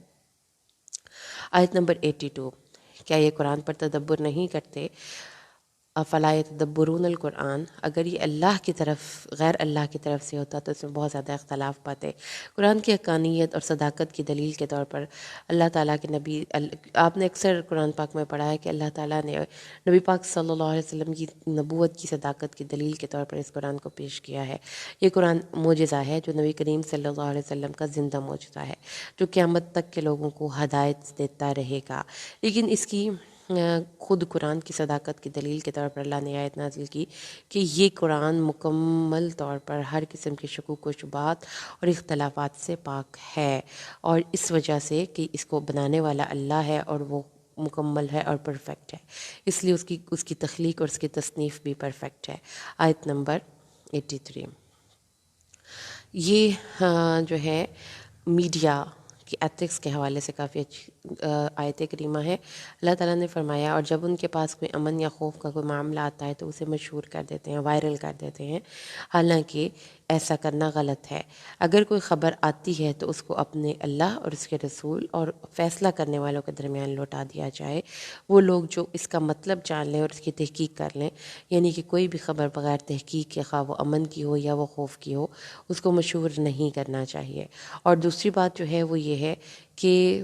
آیت نمبر 82، کیا یہ قرآن پر تدبر نہیں کرتے؟ افلا یتدبرون القرآن، اگر یہ اللہ کی طرف غیر اللہ کی طرف سے ہوتا تو اس میں بہت زیادہ اختلاف پاتے۔ قرآن کی حقانیت اور صداقت کی دلیل کے طور پر اللہ تعالیٰ کے نبی، آپ نے اکثر قرآن پاک میں پڑھا ہے کہ اللہ تعالیٰ نے نبی پاک صلی اللہ علیہ وسلم کی نبوت کی صداقت کی دلیل کے طور پر اس قرآن کو پیش کیا ہے۔ یہ قرآن معجزہ ہے جو نبی کریم صلی اللہ علیہ وسلم کا زندہ معجزہ ہے، جو قیامت تک کے لوگوں کو ہدایت دیتا رہے گا۔ لیکن اس کی خود قرآن کی صداقت کی دلیل کے طور پر اللہ نے آیت نازل کی کہ یہ قرآن مکمل طور پر ہر قسم کے شکوک و شبہات اور اختلافات سے پاک ہے، اور اس وجہ سے کہ اس کو بنانے والا اللہ ہے اور وہ مکمل ہے اور پرفیکٹ ہے، اس لیے اس کی تخلیق اور اس کی تصنیف بھی پرفیکٹ ہے۔ آیت نمبر 83، یہ جو ہے میڈیا کی ایتھکس کے حوالے سے کافی اچھی آیت کریمہ ہے۔ اللہ تعالیٰ نے فرمایا اور جب ان کے پاس کوئی امن یا خوف کا کوئی معاملہ آتا ہے تو اسے مشہور کر دیتے ہیں، وائرل کر دیتے ہیں، حالانکہ ایسا کرنا غلط ہے۔ اگر کوئی خبر آتی ہے تو اس کو اپنے اللہ اور اس کے رسول اور فیصلہ کرنے والوں کے درمیان لوٹا دیا جائے۔ وہ لوگ جو اس کا مطلب جان لیں اور اس کی تحقیق کر لیں، یعنی کہ کوئی بھی خبر بغیر تحقیق کے، خواہ وہ امن کی ہو یا وہ خوف کی ہو، اس کو مشہور نہیں کرنا چاہیے۔ اور دوسری بات جو ہے وہ یہ ہے کہ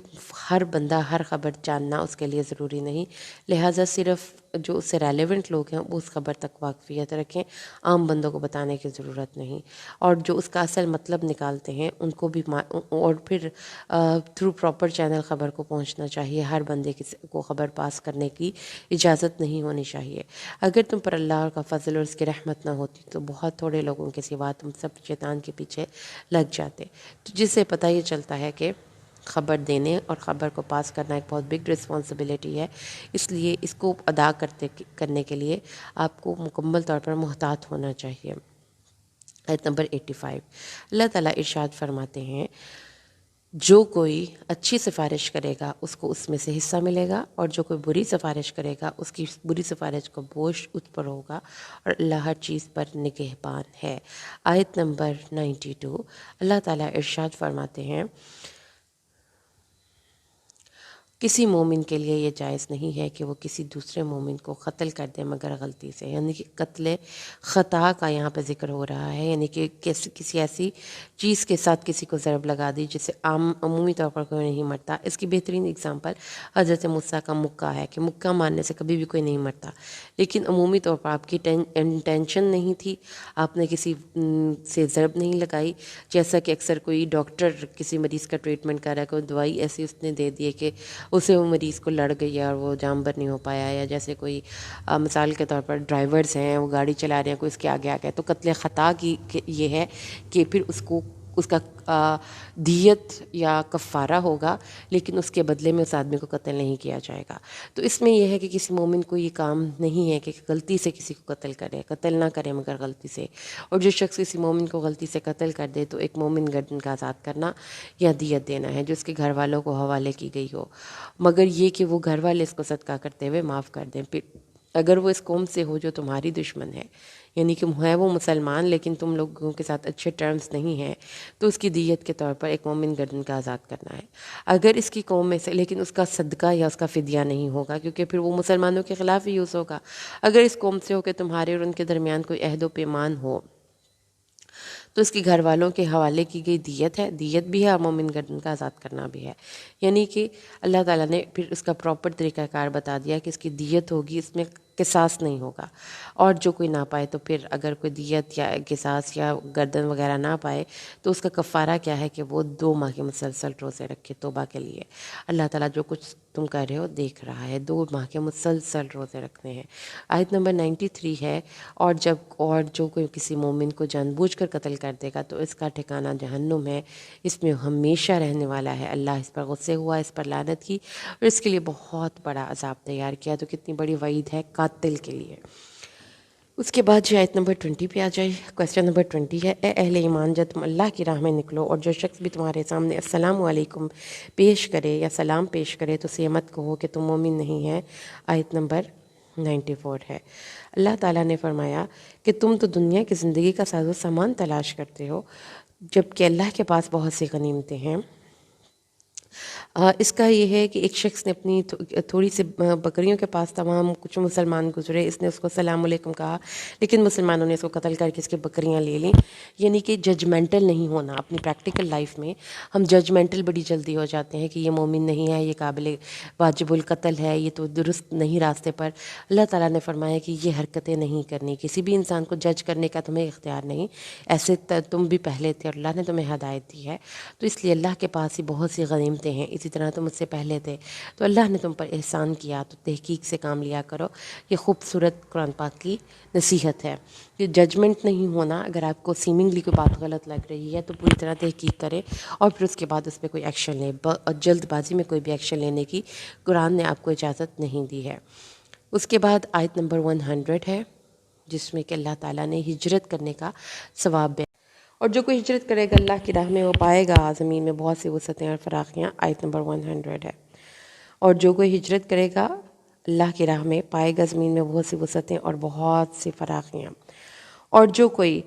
ہر بندہ ہر خبر جاننا اس کے لیے ضروری نہیں، لہٰذا صرف جو اس سے ریلیونٹ لوگ ہیں وہ اس خبر تک واقفیت رکھیں، عام بندوں کو بتانے کی ضرورت نہیں۔ اور جو اس کا اصل مطلب نکالتے ہیں ان کو بھی اور پھر تھرو پراپر چینل خبر کو پہنچنا چاہیے۔ ہر بندے کو خبر پاس کرنے کی اجازت نہیں ہونی چاہیے۔ اگر تم پر اللہ کا فضل اور اس کی رحمت نہ ہوتی تو بہت تھوڑے لوگوں کے سوا تم سب شیطان کے پیچھے لگ جاتے۔ تو جس سے پتہ یہ چلتا ہے کہ خبر دینے اور خبر کو پاس کرنا ایک بہت بگ رسپانسبلٹی ہے، اس لیے اس کو ادا کرنے کے لیے آپ کو مکمل طور پر محتاط ہونا چاہیے۔ آیت نمبر 85، اللہ تعالیٰ ارشاد فرماتے ہیں جو کوئی اچھی سفارش کرے گا اس کو اس میں سے حصہ ملے گا، اور جو کوئی بری سفارش کرے گا اس کی بری سفارش کا بوجھ اس پر ہوگا، اور اللہ ہر چیز پر نگہبان ہے۔ آیت نمبر 92، اللہ تعالیٰ ارشاد فرماتے ہیں کسی مومن کے لیے یہ جائز نہیں ہے کہ وہ کسی دوسرے مومن کو قتل کر دے مگر غلطی سے، یعنی کہ قتل خطا کا یہاں پہ ذکر ہو رہا ہے، یعنی کہ کسی ایسی چیز کے ساتھ کسی کو ضرب لگا دی جس سے عمومی طور پر کوئی نہیں مرتا۔ اس کی بہترین اگزامپل حضرت موسیٰ کا مکہ ہے کہ مکہ مارنے سے کبھی بھی کوئی نہیں مرتا، لیکن عمومی طور پر آپ کی انٹینشن نہیں تھی، آپ نے کسی سے ضرب نہیں لگائی، جیسا کہ اکثر کوئی ڈاکٹر کسی مریض کا ٹریٹمنٹ کر رہا ہے، کوئی دوائی ایسی اس نے دے دی ہے کہ اسے وہ مریض کو لڑ گئی اور وہ جام بر نہیں ہو پایا، یا جیسے کوئی مثال کے طور پر ڈرائیورز ہیں وہ گاڑی چلا رہے ہیں، کوئی اس کے آگے آ گیا، تو قتل خطا کی یہ ہے کہ پھر اس کا دیت یا کفارہ ہوگا، لیکن اس کے بدلے میں اس آدمی کو قتل نہیں کیا جائے گا۔ تو اس میں یہ ہے کہ کسی مومن کو یہ کام نہیں ہے کہ غلطی سے کسی کو قتل نہ کرے مگر غلطی سے، اور جو شخص کسی مومن کو غلطی سے قتل کر دے تو ایک مومن گردن کا آزاد کرنا یا دیت دینا ہے جو اس کے گھر والوں کو حوالے کی گئی ہو، مگر یہ کہ وہ گھر والے اس کو صدقہ کرتے ہوئے معاف کر دیں۔ پھر اگر وہ اس قوم سے ہو جو تمہاری دشمن ہے، یعنی کہ ہے وہ مسلمان لیکن تم لوگوں کے ساتھ اچھے ٹرمز نہیں ہیں، تو اس کی دیت کے طور پر ایک مومن گردن کا آزاد کرنا ہے۔ اگر اس کی قوم میں سے، لیکن اس کا صدقہ یا اس کا فدیہ نہیں ہوگا، کیونکہ پھر وہ مسلمانوں کے خلاف ہی یوز ہوگا۔ اگر اس قوم سے ہو کہ تمہارے اور ان کے درمیان کوئی عہد و پیمان ہو، تو اس کے گھر والوں کے حوالے کی گئی دیت ہے، دیت بھی ہے اور مومن گردن کا آزاد کرنا بھی ہے۔ یعنی کہ اللہ تعالیٰ نے پھر اس کا پراپر طریقہ کار بتا دیا کہ اس کی دیت ہوگی، اس میں قصاص نہیں ہوگا۔ اور جو کوئی نہ پائے تو پھر اگر کوئی دیت یا قصاص یا گردن وغیرہ نہ پائے تو اس کا کفارہ کیا ہے کہ وہ 2 ماہ کے مسلسل روزے رکھے توبہ کے لیے۔ اللہ تعالیٰ جو کچھ تم کر رہے ہو دیکھ رہا ہے، 2 ماہ کے مسلسل روزے رکھنے ہیں۔ آیت نمبر 93 ہے، اور جو کوئی کسی مومن کو جان بوجھ کر قتل کر دے گا تو اس کا ٹھکانہ جہنم ہے، اس میں ہمیشہ رہنے والا ہے۔ اللہ اس پر غصے ہوا، اس پر لعنت کی اور اس کے لیے بہت بڑا عذاب تیار کیا۔ تو کتنی بڑی وعید ہے قاتل کے لیے۔ اس کے بعد آیت نمبر 20 پہ آ جائے۔ کویسچن نمبر 20 ہے، اے اہل ایمان جب تم اللہ کی راہ میں نکلو اور جو شخص بھی تمہارے سامنے السلام علیکم پیش کرے یا سلام پیش کرے تو اسے مت کہو کہ تم مومن نہیں ہے۔ آیت نمبر 94 ہے۔ اللہ تعالیٰ نے فرمایا کہ تم تو دنیا کی زندگی کا ساز و سامان تلاش کرتے ہو جبکہ اللہ کے پاس بہت سی غنیمتیں ہیں۔ اس کا یہ ہے کہ ایک شخص نے اپنی تھوڑی سی بکریوں کے پاس تمام کچھ مسلمان گزرے، اس نے اس کو السلام علیکم کہا، لیکن مسلمانوں نے اس کو قتل کر کے اس کی بکریاں لے لیں۔ یعنی کہ ججمنٹل نہیں ہونا۔ اپنی پریکٹیکل لائف میں ہم ججمنٹل بڑی جلدی ہو جاتے ہیں کہ یہ مومن نہیں ہے، یہ قابل واجب القتل ہے، یہ تو درست نہیں راستے پر۔ اللہ تعالیٰ نے فرمایا کہ یہ حرکتیں نہیں کرنی، کسی بھی انسان کو جج کرنے کا تمہیں اختیار نہیں، ایسے تم بھی پہلے تھے اور اللہ نے تمہیں ہدایت دی ہے، تو اس لیے اللہ کے پاس ہی بہت سی غنیمتیں ہیں، اسی طرح تم مجھ سے پہلے تھے تو اللہ نے تم پر احسان کیا، تو تحقیق سے کام لیا کرو۔ یہ خوبصورت قرآن پاک کی نصیحت ہے کہ ججمنٹ نہیں ہونا۔ اگر آپ کو سیمنگلی کوئی بات غلط لگ رہی ہے تو پوری طرح تحقیق کرے اور پھر اس کے بعد اس پہ کوئی ایکشن لے۔ جلد بازی میں کوئی بھی ایکشن لینے کی قرآن نے آپ کو اجازت نہیں دی ہے۔ اس کے بعد آیت نمبر 100 ہے، جس میں کہ اللہ تعالیٰ نے ہجرت کرنے کا ثواب بیان، اور جو کوئی ہجرت کرے گا اللہ کی راہ میں وہ پائے گا زمین میں بہت سی وسعتیں اور فراخیاں۔ آیت نمبر 100 ہے، اور جو کوئی ہجرت کرے گا اللہ کی راہ میں پائے گا زمین میں بہت سی وسعتیں اور بہت سی فراخیاں۔ اور جو کوئی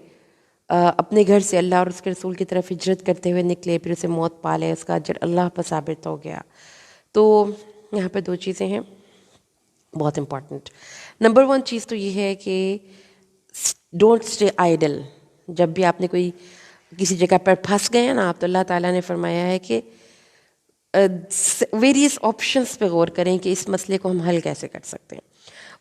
اپنے گھر سے اللہ اور اس کے رسول کی طرف ہجرت کرتے ہوئے نکلے پھر اسے موت پالے، اس کا اجر اللہ پر ثابت ہو گیا۔ تو یہاں پہ 2 چیزیں ہیں بہت امپورٹنٹ۔ نمبر 1 چیز تو یہ ہے کہ ڈونٹ اسٹے آئیڈل۔ جب بھی آپ نے کوئی کسی جگہ پر پھنس گئے ہیں نا آپ، تو اللہ تعالیٰ نے فرمایا ہے کہ ویریس آپشنس پہ غور کریں کہ اس مسئلے کو ہم حل کیسے کر سکتے ہیں۔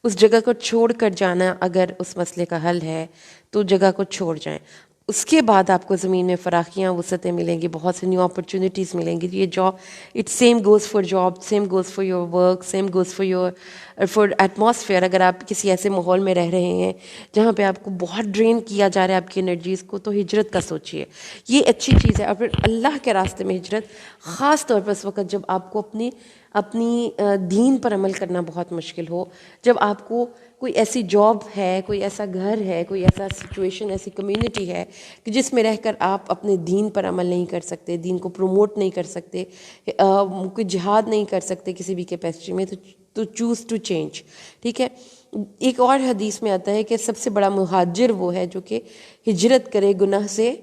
اس جگہ کو چھوڑ کر جانا اگر اس مسئلے کا حل ہے تو جگہ کو چھوڑ جائیں۔ اس کے بعد آپ کو زمین میں فراخیاں وسعتیں ملیں گی، بہت سی نیو اپرچونیٹیز ملیں گی۔ یہ job it same goes for job, same goes for your work, same goes for atmosphere. اگر آپ کسی ایسے ماحول میں رہ رہے ہیں جہاں پہ آپ کو بہت ڈرین کیا جا رہا ہے آپ کی انرجیز کو، تو ہجرت کا سوچیے، یہ اچھی چیز ہے۔ اور پھر اللہ کے راستے میں ہجرت، خاص طور پر اس وقت جب آپ کو اپنی دین پر عمل کرنا بہت مشکل ہو، جب آپ کو کوئی ایسی جاب ہے، کوئی ایسا گھر ہے، کوئی ایسا سچویشن، ایسی کمیونٹی ہے کہ جس میں رہ کر آپ اپنے دین پر عمل نہیں کر سکتے، دین کو پروموٹ نہیں کر سکتے، کوئی جہاد نہیں کر سکتے کسی بھی کیپیسٹی میں، تو چوز ٹو چینج۔ ٹھیک ہے، ایک اور حدیث میں آتا ہے کہ سب سے بڑا مہاجر وہ ہے جو کہ ہجرت کرے گناہ سے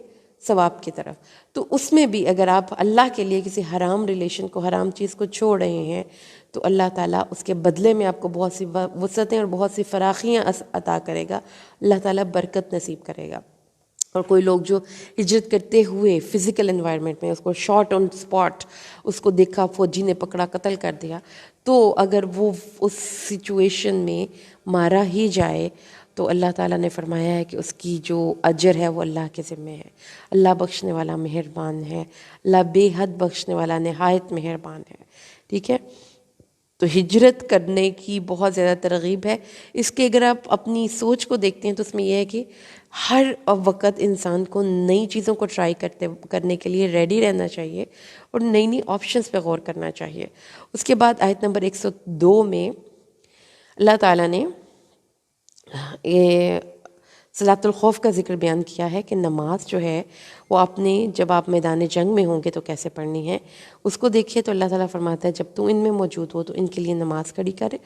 ثواب کی طرف۔ تو اس میں بھی اگر آپ اللہ کے لیے کسی حرام ریلیشن کو، حرام چیز کو چھوڑ رہے ہیں تو اللہ تعالیٰ اس کے بدلے میں آپ کو بہت سی وسعتیں اور بہت سی فراخیاں عطا کرے گا، اللہ تعالیٰ برکت نصیب کرے گا۔ اور کوئی لوگ جو ہجرت کرتے ہوئے فزیکل انوائرمنٹ میں اس کو شاٹ آن سپاٹ اس کو دیکھا، فوجی نے پکڑا، قتل کر دیا، تو اگر وہ اس سچویشن میں مارا ہی جائے تو اللہ تعالیٰ نے فرمایا ہے کہ اس کی جو اجر ہے وہ اللہ کے ذمہ ہے۔ اللہ بخشنے والا مہربان ہے، اللہ بے حد بخشنے والا نہایت مہربان ہے۔ ٹھیک ہے، تو ہجرت کرنے کی بہت زیادہ ترغیب ہے۔ اس کے اگر آپ اپنی سوچ کو دیکھتے ہیں تو اس میں یہ ہے کہ ہر وقت انسان کو نئی چیزوں کو ٹرائی کرنے کے لیے ریڈی رہنا چاہیے اور نئی نئی آپشنز پہ غور کرنا چاہیے۔ اس کے بعد آیت نمبر 102 میں اللہ تعالیٰ نے یہ صلاۃ الخوف کا ذکر بیان کیا ہے کہ نماز جو ہے وہ اپنے جب آپ میدان جنگ میں ہوں گے تو کیسے پڑھنی ہے اس کو دیکھیے تو اللہ تعالیٰ فرماتا ہے جب تو ان میں موجود ہو تو ان کے لیے نماز کھڑی کرے،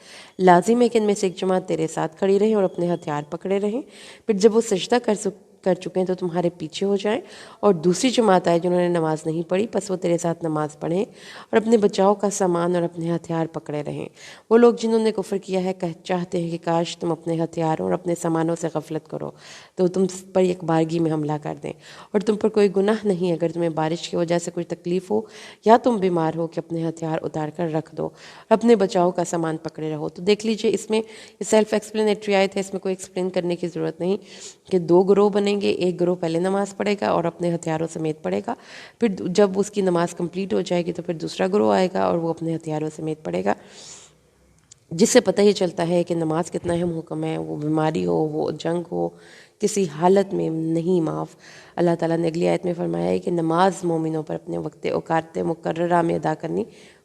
لازم ہے کہ ان میں سے ایک جماعت تیرے ساتھ کھڑی رہیں اور اپنے ہتھیار پکڑے رہیں، پھر جب وہ سجدہ کر چکے ہیں تو تمہارے پیچھے ہو جائیں، اور دوسری جماعت آئے جنہوں نے نماز نہیں پڑھی پس وہ تیرے ساتھ نماز پڑھیں اور اپنے بچاؤ کا سامان اور اپنے ہتھیار پکڑے رہیں۔ وہ لوگ جنہوں نے کفر کیا ہے چاہتے ہیں کہ کاش تم اپنے ہتھیاروں اور اپنے سامانوں سے غفلت کرو تو تم پر ایک بارگی میں حملہ کر دیں، اور تم پر کوئی گناہ نہیں اگر تمہیں بارش کی وجہ سے کوئی تکلیف ہو یا تم بیمار ہو کہ اپنے ہتھیار اتار کر رکھ دو اور اپنے بچاؤ کا سامان پکڑے رہو۔ تو دیکھ لیجئے اس میں سیلف ایکسپلینیٹری آیت ہے، اس میں کوئی ایکسپلین کرنے کی ضرورت نہیں کہ دو گروہ بنیں گے، ایک گروہ پہلے نماز پڑھے گا اور اپنے ہتھیاروں سمیت پڑھے گا، پھر جب اس کی نماز کمپلیٹ ہو جائے گی تو پھر دوسرا گروہ آئے گا اور وہ اپنے ہتھیاروں سمیت پڑھے گا، جس سے پتہ یہ چلتا ہے کہ نماز کتنا اہم حکم ہے، وہ بیماری ہو، وہ جنگ ہو، کسی حالت میں نہیں معاف۔ اللہ تعالیٰ نے اگلی آیت میں فرمایا ہے کہ نماز مومنوں پر اپنے وقت اوقات مقررہ میں ادا کرنی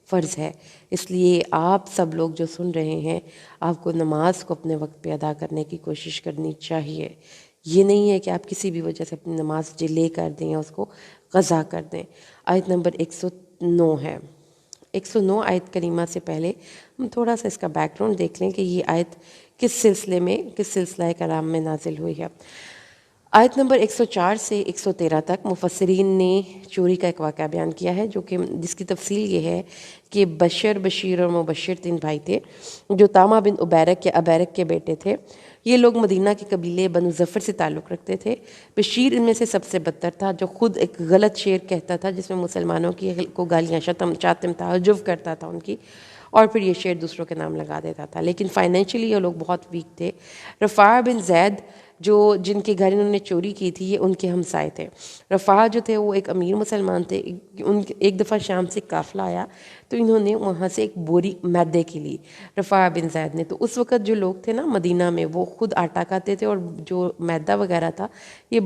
فرض ہے، اس لیے آپ سب لوگ جو سن رہے ہیں آپ کو نماز کو اپنے وقت پہ ادا کرنے کی کوشش کرنی چاہیے۔ یہ نہیں ہے کہ آپ کسی بھی وجہ سے اپنی نماز ڈیلے کر دیں یا اس کو قضا کر دیں۔ آیت نمبر 109 ہے۔ 109 آیت کریمہ سے پہلے ہم تھوڑا سا اس کا بیک گراؤنڈ دیکھ لیں کہ یہ آیت کس سلسلہ کلام میں نازل ہوئی ہے۔ آیت نمبر 104 سے 113 تک مفسرین نے چوری کا ایک واقعہ بیان کیا ہے جس کی تفصیل یہ ہے کہ بشیر اور مبشر 3 بھائی تھے جو تامہ بن ابیرک یا ابیرک کے بیٹے تھے۔ یہ لوگ مدینہ کے قبیلے بنو ظفر سے تعلق رکھتے تھے۔ بشیر ان میں سے سب سے بدتر تھا جو خود ایک غلط شعر کہتا تھا جس میں مسلمانوں کی کو گالیاں شتم تعجب کرتا تھا ان کی، اور پھر یہ شعر دوسروں کے نام لگا دیتا تھا، لیکن فائنینشلی یہ لوگ بہت ویک تھے۔ رفاع بن زید جن کے گھر انہوں نے چوری کی تھی یہ ان کے ہمسائے تھے۔ رفاع جو تھے وہ ایک امیر مسلمان تھے۔ ایک دفعہ شام سے قافلہ آیا تو انہوں نے وہاں سے ایک بوری میدے کی لی رفاع بن زید نے۔ تو اس وقت جو لوگ تھے نا مدینہ میں وہ خود آٹا کھاتے تھے، اور جو میدہ وغیرہ تھا یہ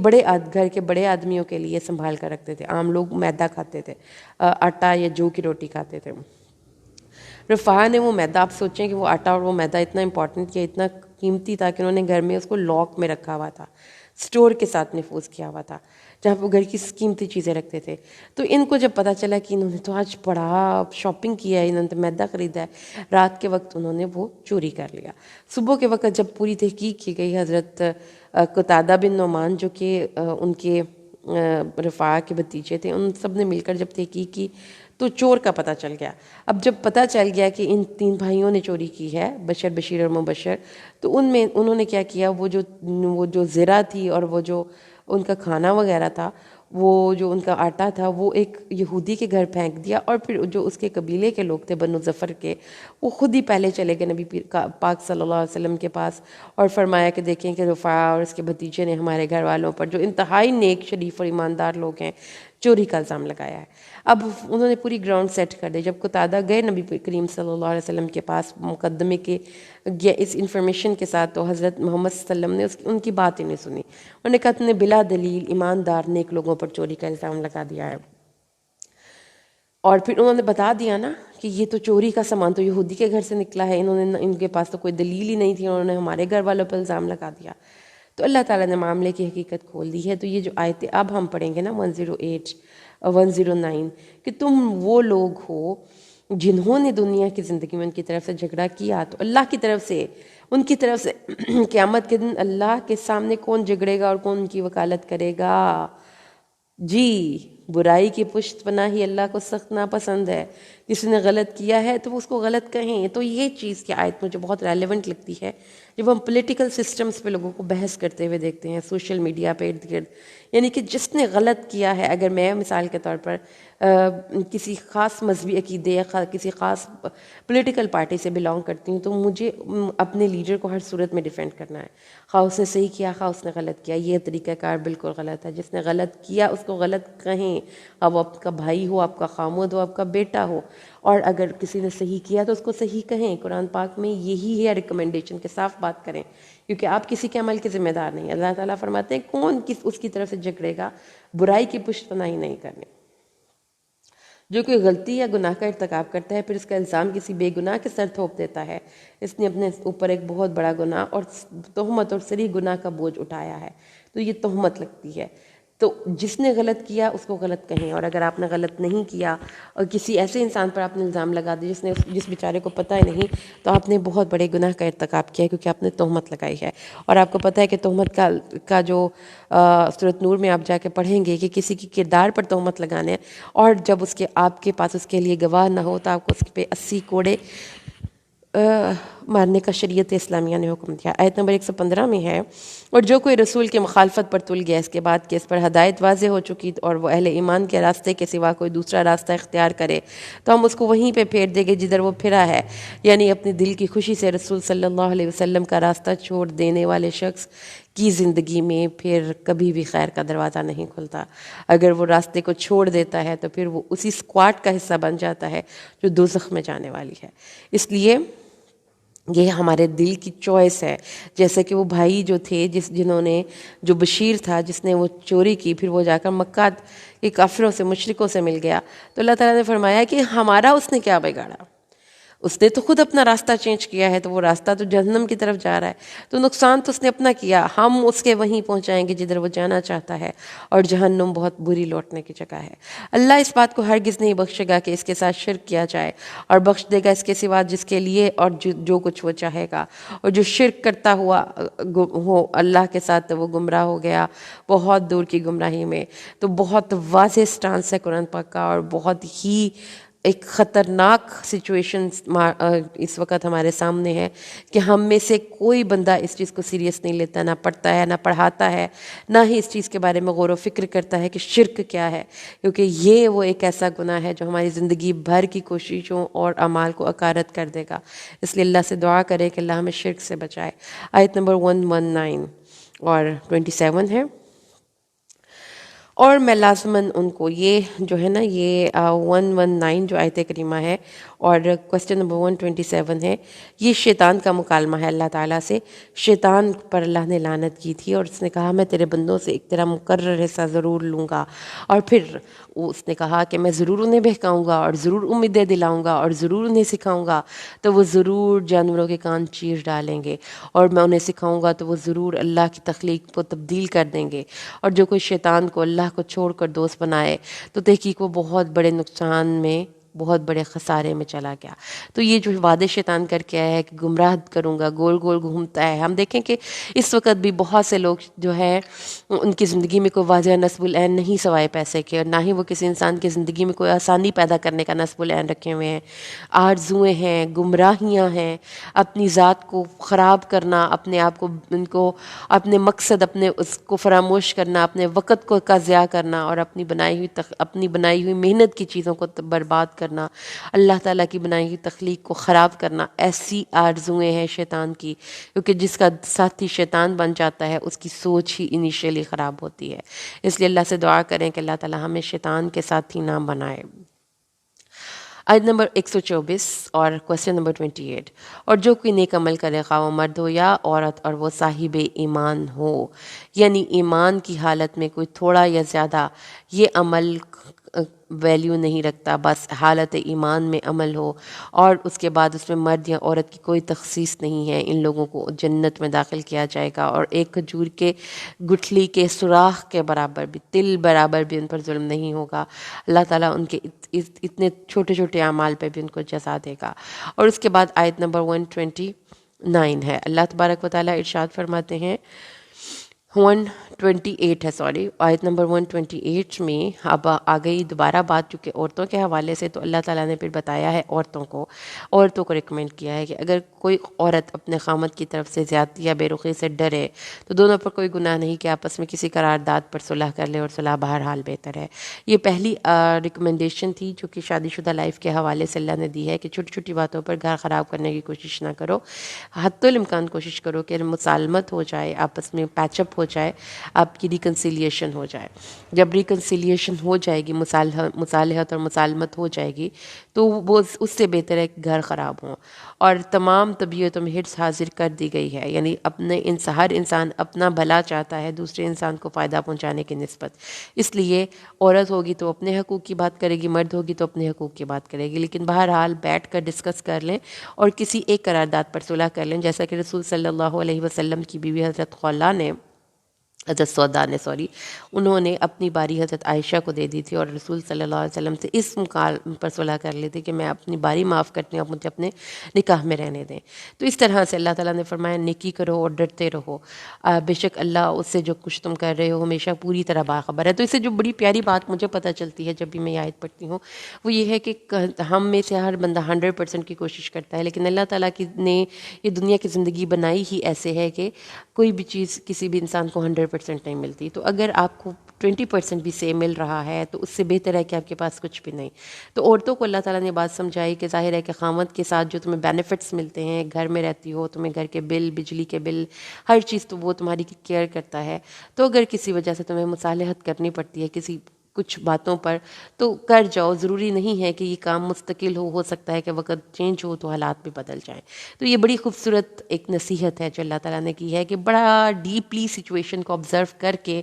گھر کے بڑے آدمیوں کے لیے سنبھال کر رکھتے تھے۔ عام لوگ میدہ کھاتے تھے، آٹا یا جو کی روٹی کھاتے تھے۔ رفاع نے وہ میدہ، آپ سوچیں کہ وہ آٹا اور وہ میدہ اتنا امپورٹنٹ کیا، اتنا قیمتی تھا کہ انہوں نے گھر میں اس کو لاک میں رکھا ہوا تھا، سٹور کے ساتھ محفوظ کیا ہوا تھا جہاں وہ گھر کی قیمتی چیزیں رکھتے تھے۔ تو ان کو جب پتہ چلا کہ انہوں نے تو آج بڑا شاپنگ کیا ہے، انہوں نے تو میدہ خریدا ہے، رات کے وقت انہوں نے وہ چوری کر لیا۔ صبح کے وقت جب پوری تحقیق کی گئی، حضرت قتادہ بن نعمان جو کہ ان کے رفاع کے بھتیجے تھے، ان سب نے مل کر جب تحقیق کی تو چور کا پتہ چل گیا۔ اب جب پتہ چل گیا کہ ان 3 بھائیوں نے چوری کی ہے، بشیر اور مبشر، تو انہوں نے کیا کیا، وہ جو زرہ تھی اور وہ جو ان کا کھانا وغیرہ تھا، وہ جو ان کا آٹا تھا وہ ایک یہودی کے گھر پھینک دیا، اور پھر جو اس کے قبیلے کے لوگ تھے بنو ظفر کے، وہ خود ہی پہلے چلے گئے نبی پاک صلی اللہ علیہ وسلم کے پاس اور فرمایا کہ دیکھیں کہ رفاع اور اس کے بھتیجے نے ہمارے گھر والوں پر جو انتہائی نیک شریف اور ایماندار لوگ ہیں چوری کا الزام لگایا ہے۔ اب انہوں نے پوری گراؤنڈ سیٹ کر دی۔ جب قتادہ گئے نبی کریم صلی اللہ علیہ وسلم کے پاس مقدمے کے اس انفارمیشن کے ساتھ، تو حضرت محمد صلی اللہ علیہ وسلم نے ان کی بات ہی نہیں سنی۔ انہوں نے کہا تم نے بلا دلیل ایماندار نیک لوگوں پر چوری کا الزام لگا دیا ہے، اور پھر انہوں نے بتا دیا نا کہ یہ تو چوری کا سامان تو یہودی کے گھر سے نکلا ہے، ان کے پاس تو کوئی دلیل ہی نہیں تھی، انہوں نے ہمارے گھر والوں پر الزام لگا دیا۔ تو اللہ تعالیٰ نے معاملے کی حقیقت کھول دی ہے۔ تو یہ جو آیتیں اب ہم پڑھیں گے نا 108 109 کہ تم وہ لوگ ہو جنہوں نے دنیا کی زندگی میں ان کی طرف سے جھگڑا کیا، تو اللہ کی طرف سے ان کی طرف سے قیامت کے دن اللہ کے سامنے کون جھگڑے گا اور کون ان کی وکالت کرے گا؟ جی، برائی کی پشت پناہی اللہ کو سخت ناپسند ہے۔ جس نے غلط کیا ہے تو وہ اس کو غلط کہیں۔ تو یہ چیز کی آیت مجھے بہت ریلیونٹ لگتی ہے جب ہم پولیٹیکل سسٹمز پہ لوگوں کو بحث کرتے ہوئے دیکھتے ہیں سوشل میڈیا پہ ارد گرد، یعنی کہ جس نے غلط کیا ہے، اگر میں مثال کے طور پر کسی خاص مذہبی عقیدے یا کسی خاص پولیٹیکل پارٹی سے بلانگ کرتی ہوں، تو مجھے اپنے لیڈر کو ہر صورت میں ڈیفینڈ کرنا ہے، خواہ اس نے صحیح کیا خواہ اس نے غلط کیا۔ یہ طریقہ کار بالکل غلط ہے۔ جس نے غلط کیا اس کو غلط کہیں، اب آپ کا بھائی ہو، آپ کا خامد ہو، آپ کا بیٹا ہو، اور اگر کسی نے صحیح کیا تو اس کو صحیح کہیں۔ قرآن پاک میں یہی ہے ریکمنڈیشن کہ صاف بات کریں، کیونکہ آپ کسی کے عمل کے ذمہ دار نہیں۔ اللہ تعالیٰ فرماتے ہیں کون اس کی طرف سے جھگڑے گا، برائی کی پشت پناہی نہیں کرنی۔ جو کوئی غلطی یا گناہ کا ارتکاب کرتا ہے پھر اس کا الزام کسی بے گناہ کے سر تھوپ دیتا ہے، اس نے اپنے اوپر ایک بہت بڑا گناہ اور تہمت اور صریح گناہ کا بوجھ اٹھایا ہے، تو یہ تہمت لگتی ہے۔ تو جس نے غلط کیا اس کو غلط کہیں، اور اگر آپ نے غلط نہیں کیا اور کسی ایسے انسان پر آپ نے الزام لگا دیا جس بیچارے کو پتہ ہی نہیں، تو آپ نے بہت بڑے گناہ کا ارتکاب کیا ہے، کیونکہ آپ نے تہمت لگائی ہے۔ اور آپ کو پتہ ہے کہ تہمت کا جو سورۃ نور میں آپ جا کے پڑھیں گے کہ کسی کی کردار پر تہمت لگانے، اور جب آپ کے پاس اس کے لیے گواہ نہ ہو تو آپ کو اس پہ 80 کوڑے مارنے کا شریعت اسلامیہ نے حکم دیا۔ آیت نمبر 115 میں ہے، اور جو کوئی رسول کی مخالفت پر تل گیا اس کے بعد کہ اس پر ہدایت واضح ہو چکی اور وہ اہل ایمان کے راستے کے سوا کوئی دوسرا راستہ اختیار کرے تو ہم اس کو وہیں پہ پھیر دیں گے جدھر وہ پھرا ہے، یعنی اپنی دل کی خوشی سے رسول صلی اللہ علیہ وسلم کا راستہ چھوڑ دینے والے شخص کی زندگی میں پھر کبھی بھی خیر کا دروازہ نہیں کھلتا۔ اگر وہ راستے کو چھوڑ دیتا ہے تو پھر وہ اسی اسکواڈ کا حصہ بن جاتا ہے جو دوزخ میں جانے والی ہے۔ اس لیے یہ ہمارے دل کی چوائس ہے، جیسے کہ وہ بھائی جو تھے جنہوں نے، جو بشیر تھا جس نے وہ چوری کی، پھر وہ جا کر مکہ کے کافروں سے، مشرکوں سے مل گیا، تو اللہ تعالیٰ نے فرمایا کہ ہمارا اس نے کیا بگاڑا، اس نے تو خود اپنا راستہ چینج کیا ہے، تو وہ راستہ تو جہنم کی طرف جا رہا ہے، تو نقصان تو اس نے اپنا کیا، ہم اس کے وہیں پہنچائیں گے جدھر وہ جانا چاہتا ہے، اور جہنم بہت بری لوٹنے کی جگہ ہے۔ اللہ اس بات کو ہرگز نہیں بخشے گا کہ اس کے ساتھ شرک کیا جائے، اور بخش دے گا اس کے سوا جس کے لیے اور جو کچھ وہ چاہے گا، اور جو شرک کرتا ہوا ہو اللہ کے ساتھ تو وہ گمراہ ہو گیا بہت دور کی گمراہی میں۔ تو بہت واضح سٹانس ہے قرآن پاک کا، اور بہت ہی ایک خطرناک سچویشن اس وقت ہمارے سامنے ہے کہ ہم میں سے کوئی بندہ اس چیز کو سیریس نہیں لیتا، نہ پڑھتا ہے، نہ پڑھاتا ہے، نہ ہی اس چیز کے بارے میں غور و فکر کرتا ہے کہ شرک کیا ہے، کیونکہ یہ وہ ایک ایسا گناہ ہے جو ہماری زندگی بھر کی کوششوں اور اعمال کو اکارت کر دے گا۔ اس لیے اللہ سے دعا کرے کہ اللہ ہمیں شرک سے بچائے۔ آیت نمبر 119 اور 27 ہے، اور میں لازماً ان کو، یہ جو ہے نا، یہ 119 جو آیت کریمہ ہے اور کوسچن نمبر 127 ہے، یہ شیطان کا مکالمہ ہے اللہ تعالیٰ سے۔ شیطان پر اللہ نے لعنت کی تھی اور اس نے کہا میں تیرے بندوں سے ایک تیرا مقرر حصہ ضرور لوں گا، اور پھر اس نے کہا کہ میں ضرور انہیں بہکاؤں گا اور ضرور امیدیں دلاؤں گا اور ضرور انہیں سکھاؤں گا، تو وہ ضرور جانوروں کے کان چیر ڈالیں گے، اور میں انہیں سکھاؤں گا تو وہ ضرور اللہ کی تخلیق کو تبدیل کر دیں گے، اور جو کوئی شیطان کو اللہ کو چھوڑ کر دوست بنائے تو تحقیق وہ بہت بڑے نقصان میں، بہت بڑے خسارے میں چلا گیا۔ تو یہ جو وعدے شیطان کر کے آیا ہے کہ گمراہ کروں گا، گول گول گھومتا ہے۔ ہم دیکھیں کہ اس وقت بھی بہت سے لوگ جو ہے ان کی زندگی میں کوئی واضح نصب العین نہیں سوائے پیسے کے، اور نہ ہی وہ کسی انسان کی زندگی میں کوئی آسانی پیدا کرنے کا نصب العین رکھے ہوئے ہیں۔ آرزویں ہیں، گمراہیاں ہیں، اپنی ذات کو خراب کرنا، اپنے آپ کو، ان کو اپنے مقصد، اپنے اس کو فراموش کرنا، اپنے وقت کو کا ضیاع کرنا، اور اپنی بنائی ہوئی محنت کی چیزوں کو برباد کرنا، اللہ تعالیٰ کی بنائی ہوئی تخلیق کو خراب کرنا، ایسی آرزویں ہیں شیطان کی، کیونکہ جس کا ساتھی شیطان بن جاتا ہے اس کی سوچ ہی انیشیلی خراب ہوتی ہے۔ اس لیے اللہ سے دعا کریں کہ اللہ تعالیٰ ہمیں شیطان کے ساتھی نہ بنائے۔ آیت نمبر 124 اور کوسچن نمبر 28، اور جو کوئی نیک عمل کرے خواہ وہ مرد ہو یا عورت اور وہ صاحب ایمان ہو، یعنی ایمان کی حالت میں کوئی تھوڑا یا زیادہ یہ عمل ویلیو نہیں رکھتا، بس حالت ایمان میں عمل ہو، اور اس کے بعد اس میں مرد یا عورت کی کوئی تخصیص نہیں ہے، ان لوگوں کو جنت میں داخل کیا جائے گا، اور ایک کھجور کے گٹھلی کے سوراخ کے برابر بھی، تل برابر بھی ان پر ظلم نہیں ہوگا۔ اللہ تعالیٰ ان کے اتنے چھوٹے چھوٹے اعمال پہ بھی ان کو جزا دے گا۔ اور اس کے بعد آیت نمبر 129 ہے، اللہ تبارک و تعالیٰ ارشاد فرماتے ہیں، 128 ہے، سوری، آیت نمبر 128 میں اب آ گئی دوبارہ بات چونکہ عورتوں کے حوالے سے، تو اللہ تعالیٰ نے پھر بتایا ہے عورتوں کو ریکمینڈ کیا ہے کہ اگر کوئی عورت اپنے خامد کی طرف سے زیادتی یا بے رخی سے ڈرے تو دونوں پر کوئی گناہ نہیں کہ آپس میں کسی قرارداد پر صلح کر لے، اور صلح بہرحال بہتر ہے۔ یہ پہلی ریکمنڈیشن تھی جو کہ شادی شدہ لائف کے حوالے سے اللہ نے دی ہے کہ چھوٹی چھوٹی باتوں پر گھر خراب کرنے کی کوشش نہ کرو، حتی الامکان کوشش کرو کہ مسالمت ہو جائے، آپس میں پیچ اپ ہو ہو جائے، آپ کی ریکنسیلیشن ہو جائے. جب ریکنسیلیشن ہو جائے گی، مصالحت اور مسالمت ہو جائے گی، تو وہ اس سے بہتر ہے کہ گھر خراب ہوں. اور تمام طبیعتوں میں حرص حاضر کر دی گئی ہے، یعنی ہر انسان اپنا بھلا چاہتا ہے دوسرے انسان کو فائدہ پہنچانے کی نسبت. اس لیے عورت ہوگی تو اپنے حقوق کی بات کرے گی، مرد ہوگی تو اپنے حقوق کی بات کرے گی، لیکن بہرحال بیٹھ کر ڈسکس کر لیں اور کسی ایک قرارداد پر صلح کر لیں، جیسا کہ رسول صلی اللہ علیہ وسلم کی بیوی حضرت خولہ نے، حضرت سودا نے انہوں نے اپنی باری حضرت عائشہ کو دے دی تھی، اور رسول صلی اللہ علیہ وسلم سے اس مقام پر صلح کر لی تھی کہ میں اپنی باری معاف کرتی ہوں، آپ مجھے اپنے نکاح میں رہنے دیں. تو اس طرح سے اللہ تعالیٰ نے فرمایا نیکی کرو اور ڈرتے رہو، بے شک اللہ اس سے جو کچھ تم کر رہے ہو ہمیشہ پوری طرح باخبر ہے. تو اس سے جو بڑی پیاری بات مجھے پتہ چلتی ہے جب بھی میں یہ آیت پڑھتی ہوں، وہ یہ ہے کہ ہم میں سے ہر بندہ 100% کی کوشش کرتا ہے، لیکن اللہ تعالیٰ نے یہ دنیا کی زندگی بنائی ہی ایسے ہے کہ کوئی بھی چیز کسی بھی انسان کو 100% نہیں ملتی. تو اگر آپ کو 20% بھی سے مل رہا ہے تو اس سے بہتر ہے کہ آپ کے پاس کچھ بھی نہیں. تو عورتوں کو اللہ تعالیٰ نے بات سمجھائی کہ ظاہر ہے کہ خاوند کے ساتھ جو تمہیں بینیفٹس ملتے ہیں، گھر میں رہتی ہو، تمہیں گھر کے بل، بجلی کے بل، ہر چیز تو وہ تمہاری کیئر کرتا ہے. تو اگر کسی وجہ سے تمہیں مصالحت کرنی پڑتی ہے کسی کچھ باتوں پر تو کر جاؤ، ضروری نہیں ہے کہ یہ کام مستقل ہو سکتا ہے کہ وقت چینج ہو تو حالات بھی بدل جائیں. تو یہ بڑی خوبصورت ایک نصیحت ہے جو اللہ تعالیٰ نے کی ہے کہ بڑا ڈیپلی سچویشن کو آبزرو کر کے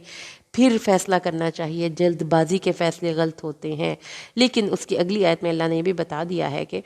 پھر فیصلہ کرنا چاہیے. جلد بازی کے فیصلے غلط ہوتے ہیں. لیکن اس کی اگلی آیت میں اللہ نے یہ بھی بتا دیا ہے کہ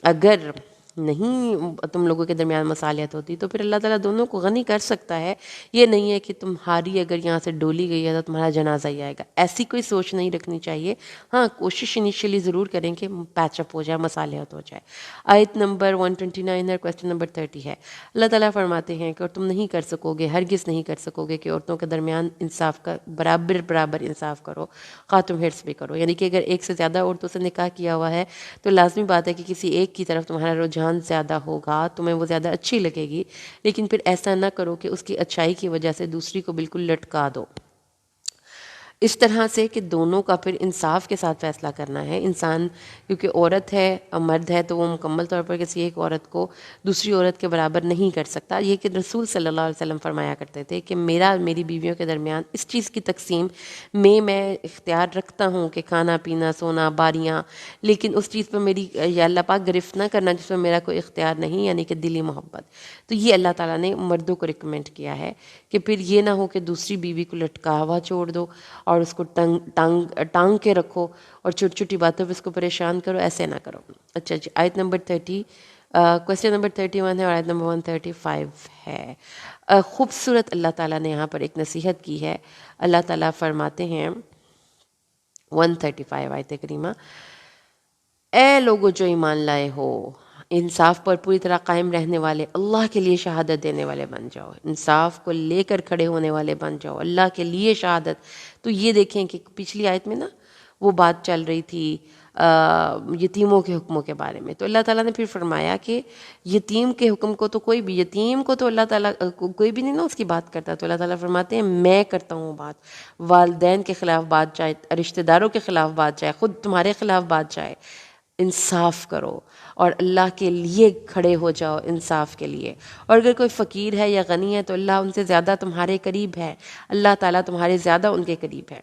اگر نہیں تم لوگوں کے درمیان مصالحت ہوتی تو پھر اللہ تعالیٰ دونوں کو غنی کر سکتا ہے. یہ نہیں ہے کہ تمہاری اگر یہاں سے ڈولی گئی ہے تو تمہارا جنازہ ہی آئے گا، ایسی کوئی سوچ نہیں رکھنی چاہیے. ہاں کوشش انیشیلی ضرور کریں کہ پیچ اپ ہو جائے، مصالحت ہو جائے. آیت نمبر 129 اور کوسچن نمبر 30 ہے. اللہ تعالیٰ فرماتے ہیں کہ اور تم نہیں کر سکو گے، ہرگز نہیں کر سکو گے کہ عورتوں کے درمیان انصاف کا برابر انصاف کرو، خواہ تم حرص بھی کرو. یعنی کہ اگر ایک سے زیادہ عورتوں سے نکاح کیا ہوا ہے تو لازمی بات ہے کہ کسی ایک کی طرف تمہارا رجحان زیادہ ہوگا، تمہیں وہ زیادہ اچھی لگے گی، لیکن پھر ایسا نہ کرو کہ اس کی اچھائی کی وجہ سے دوسری کو بالکل لٹکا دو. اس طرح سے کہ دونوں کا پھر انصاف کے ساتھ فیصلہ کرنا ہے. انسان کیونکہ عورت ہے، مرد ہے، تو وہ مکمل طور پر کسی ایک عورت کو دوسری عورت کے برابر نہیں کر سکتا. یہ کہ رسول صلی اللہ علیہ وسلم فرمایا کرتے تھے کہ میری بیویوں کے درمیان اس چیز کی تقسیم میں اختیار رکھتا ہوں کہ کھانا پینا، سونا، باریاں، لیکن اس چیز پر میری یا اللہ پاک گرفت نہ کرنا جس میں میرا کوئی اختیار نہیں، یعنی کہ دلی محبت. تو یہ اللہ تعالیٰ نے مردوں کو ریکمینڈ کیا ہے کہ پھر یہ نہ ہو کہ دوسری بیوی کو لٹکا ہوا چھوڑ دو اور اس کو ٹانگ کے رکھو اور چھوٹی چھوٹی باتوں پہ اس کو پریشان کرو، ایسے نہ کرو. اچھا جی، آیت نمبر 30 کوسچن نمبر 31 ہے اور آیت نمبر 135 ہے. خوبصورت اللہ تعالیٰ نے یہاں پر ایک نصیحت کی ہے. اللہ تعالیٰ فرماتے ہیں 135 آیت کریمہ، اے لوگو جو ایمان لائے ہو، انصاف پر پوری طرح قائم رہنے والے، اللہ کے لیے شہادت دینے والے بن جاؤ، انصاف کو لے کر کھڑے ہونے والے بن جاؤ، اللہ کے لیے شہادت. تو یہ دیکھیں کہ پچھلی آیت میں نا وہ بات چل رہی تھی یتیموں کے حکموں کے بارے میں، تو اللہ تعالیٰ نے پھر فرمایا کہ یتیم کے حکم کو تو یتیم کو تو اللہ تعالیٰ کوئی بھی نہیں نا اس کی بات کرتا. تو اللہ تعالیٰ فرماتے ہیں میں کرتا ہوں بات. والدین کے خلاف بات جائے، رشتہ داروں کے خلاف بات جائے، خود تمہارے خلاف بات جائے، انصاف کرو اور اللہ کے لیے کھڑے ہو جاؤ انصاف کے لیے. اور اگر کوئی فقیر ہے یا غنی ہے تو اللہ ان سے زیادہ تمہارے قریب ہے، اللہ تعالیٰ تمہارے زیادہ ان کے قریب ہے.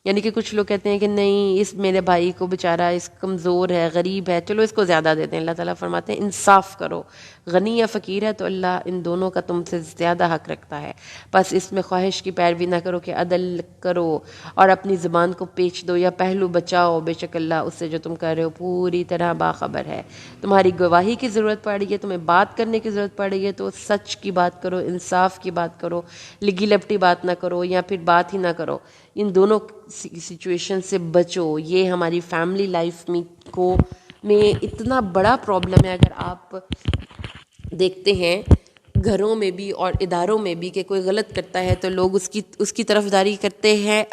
یعنی کہ کچھ لوگ کہتے ہیں کہ نہیں اس میرے بھائی کو بیچارہ اس کمزور ہے، غریب ہے، چلو اس کو زیادہ دے دیں. اللہ تعالیٰ فرماتے ہیں انصاف کرو، غنی یا فقیر ہے تو اللہ ان دونوں کا تم سے زیادہ حق رکھتا ہے. بس اس میں خواہش کی پیروی نہ کرو کہ عدل کرو اور اپنی زبان کو پیچ دو یا پہلو بچاؤ، بے شک اللہ اس سے جو تم کر رہے ہو پوری طرح باخبر ہے. تمہاری گواہی کی ضرورت پڑ رہی ہے، تمہیں بات کرنے کی ضرورت پڑ رہی ہے تو سچ کی بات کرو، انصاف کی بات کرو، لگی لپٹی بات نہ کرو یا پھر بات ہی نہ کرو. ان دونوں سچویشن سے بچو. یہ ہماری فیملی لائف میں اتنا بڑا پرابلم ہے. اگر آپ دیکھتے ہیں گھروں میں بھی اور اداروں میں بھی کہ کوئی غلط کرتا ہے تو لوگ اس کی طرفداری کرتے ہیں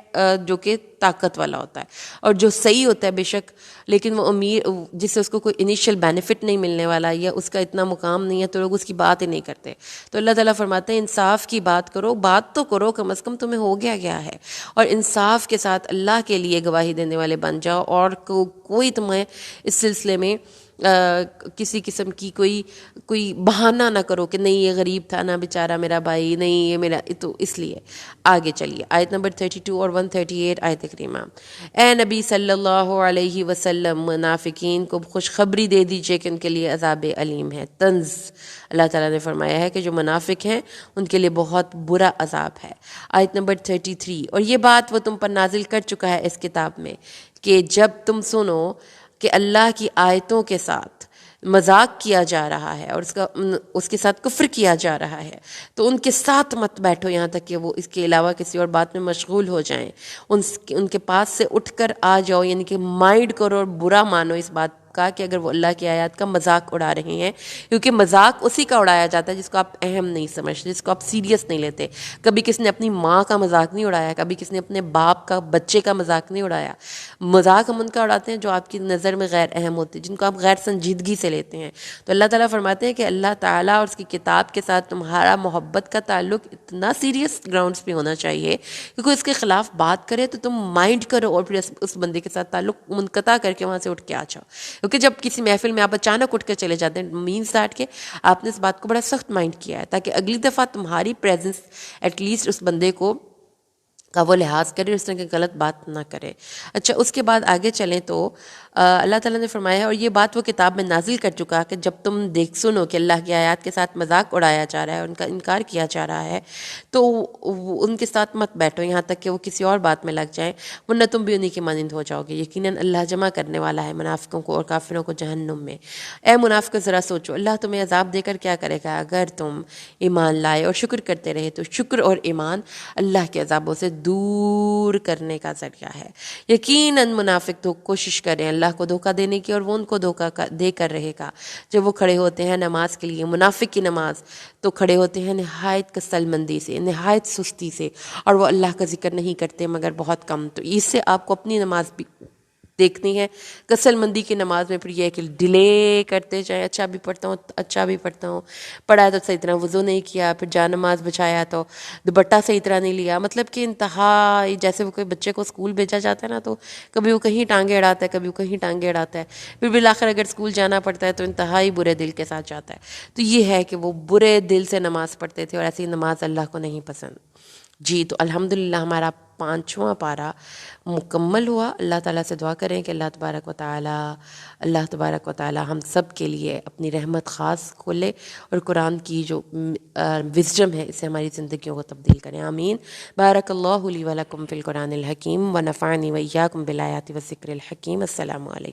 جو کہ طاقت والا ہوتا ہے، اور جو صحیح ہوتا ہے بے شک لیکن وہ امیر جس سے اس کو کوئی انیشیل بینیفٹ نہیں ملنے والا یا اس کا اتنا مقام نہیں ہے تو لوگ اس کی بات ہی نہیں کرتے. تو اللہ تعالیٰ فرماتے ہیں انصاف کی بات کرو، بات تو کرو، کم از کم تمہیں ہو گیا ہے، اور انصاف کے ساتھ اللہ کے لیے گواہی دینے والے بن جاؤ. اور کوئی تمہیں اس سلسلے میں کسی قسم کی کوئی بہانہ نہ کرو کہ نہیں یہ غریب تھا نا بیچارہ میرا بھائی، نہیں یہ میرا، تو اس لیے آگے چلیے آیت نمبر 32 اور 138 آیت کریمہ. اے نبی صلی اللہ علیہ وسلم منافقین کو خوشخبری دے دیجئے کہ ان کے لیے عذاب علیم ہے. طنز اللہ تعالیٰ نے فرمایا ہے کہ جو منافق ہیں ان کے لیے بہت برا عذاب ہے. آیت نمبر 33، اور یہ بات وہ تم پر نازل کر چکا ہے اس کتاب میں کہ جب تم سنو کہ اللہ کی آیتوں کے ساتھ مذاق کیا جا رہا ہے اور اس کے ساتھ کفر کیا جا رہا ہے تو ان کے ساتھ مت بیٹھو یہاں تک کہ وہ اس کے علاوہ کسی اور بات میں مشغول ہو جائیں. ان کے پاس سے اٹھ کر آ جاؤ، یعنی کہ مائنڈ کرو اور برا مانو اس بات کا کہ اگر وہ اللہ کی آیات کا مذاق اڑا رہے ہیں، کیونکہ مذاق اسی کا اڑایا جاتا ہے جس کو آپ اہم نہیں سمجھتے، جس کو آپ سیریس نہیں لیتے. کبھی کسی نے اپنی ماں کا مذاق نہیں اڑایا، کبھی کسی نے اپنے باپ کا، بچے کا مذاق نہیں اڑایا. مذاق ہم ان کا اڑاتے ہیں جو آپ کی نظر میں غیر اہم ہوتے ہیں، جن کو آپ غیر سنجیدگی سے لیتے ہیں. تو اللہ تعالیٰ فرماتے ہیں کہ اللہ تعالیٰ اور اس کی کتاب کے ساتھ تمہارا محبت کا تعلق اتنا سیریس گراؤنڈز پہ ہونا چاہیے کیونکہ اس کے خلاف بات کرے تو تم مائنڈ کرو اور پھر اس بندے کے ساتھ تعلق منقطع کر کے وہاں سے اٹھ کے آ جاؤ. کیونکہ جب کسی محفل میں آپ اچانک اٹھ کے چلے جاتے ہیں مینس دیٹ کہ آپ نے اس بات کو بڑا سخت مائنڈ کیا ہے، تاکہ اگلی دفعہ تمہاری پریزنس ایٹ لیسٹ اس بندے کو کا وہ لحاظ کرے، اس طرح کی غلط بات نہ کرے. اچھا، اس کے بعد آگے چلیں تو اللہ تعالیٰ نے فرمایا ہے اور یہ بات وہ کتاب میں نازل کر چکا کہ جب تم سنو کہ اللہ کی آیات کے ساتھ مذاق اڑایا جا رہا ہے، ان کا انکار کیا جا رہا ہے، تو ان کے ساتھ مت بیٹھو یہاں تک کہ وہ کسی اور بات میں لگ جائیں، ورنہ تم بھی انہی کے مانند ہو جاؤ گے. یقیناً اللہ جمع کرنے والا ہے منافقوں کو اور کافروں کو جہنم میں. اے منافقوں ذرا سوچو، اللہ تمہیں عذاب دے کر کیا کرے گا اگر تم ایمان لائے اور شکر کرتے رہے. تو شکر اور ایمان اللہ کے عذابوں سے دور کرنے کا ذریعہ ہے. یقیناً منافق تو کوشش کریں اللہ کو دھوکہ دینے کی، اور وہ ان کو دھوکہ دے کر رہے گا. جب وہ کھڑے ہوتے ہیں نماز کے لیے، منافق کی نماز، تو کھڑے ہوتے ہیں نہایت کسل مندی سے، نہایت سستی سے، اور وہ اللہ کا ذکر نہیں کرتے مگر بہت کم. تو اس سے آپ کو اپنی نماز بھی دیکھنی ہے. کسل مندی کی نماز میں پھر یہ ہے کہ ڈیلے کرتے جائیں، اچھا بھی پڑھتا ہوں، پڑھا تو صحیح طرح وضو نہیں کیا، پھر جا نماز بچایا تو دوپٹہ صحیح طرح نہیں لیا. مطلب کہ انتہائی، جیسے وہ کوئی بچے کو اسکول بھیجا جاتا ہے نا، تو کبھی وہ کہیں ٹانگیں اڑاتا ہے، کبھی وہ کہیں ٹانگیں اڑاتا ہے، پھر بالآخر اگر اسکول جانا پڑتا ہے تو انتہائی برے دل کے ساتھ جاتا ہے. تو یہ ہے کہ وہ برے دل سے نماز پڑھتے تھے اور ایسی نماز اللہ کو نہیں پسند. جی، تو الحمدللہ ہمارا 5واں پارہ مکمل ہوا. اللہ تعالیٰ سے دعا کریں کہ اللہ تبارک و تعالیٰ ہم سب کے لیے اپنی رحمت خاص کھولے اور قرآن کی جو وزڈم ہے اسے ہماری زندگیوں کو تبدیل کریں. آمین. بارک اللہ لی و لکم فی القرآن الحکیم و نفعنی و ایاکم بالآیات والذکر الحکیم. السلام علیکم.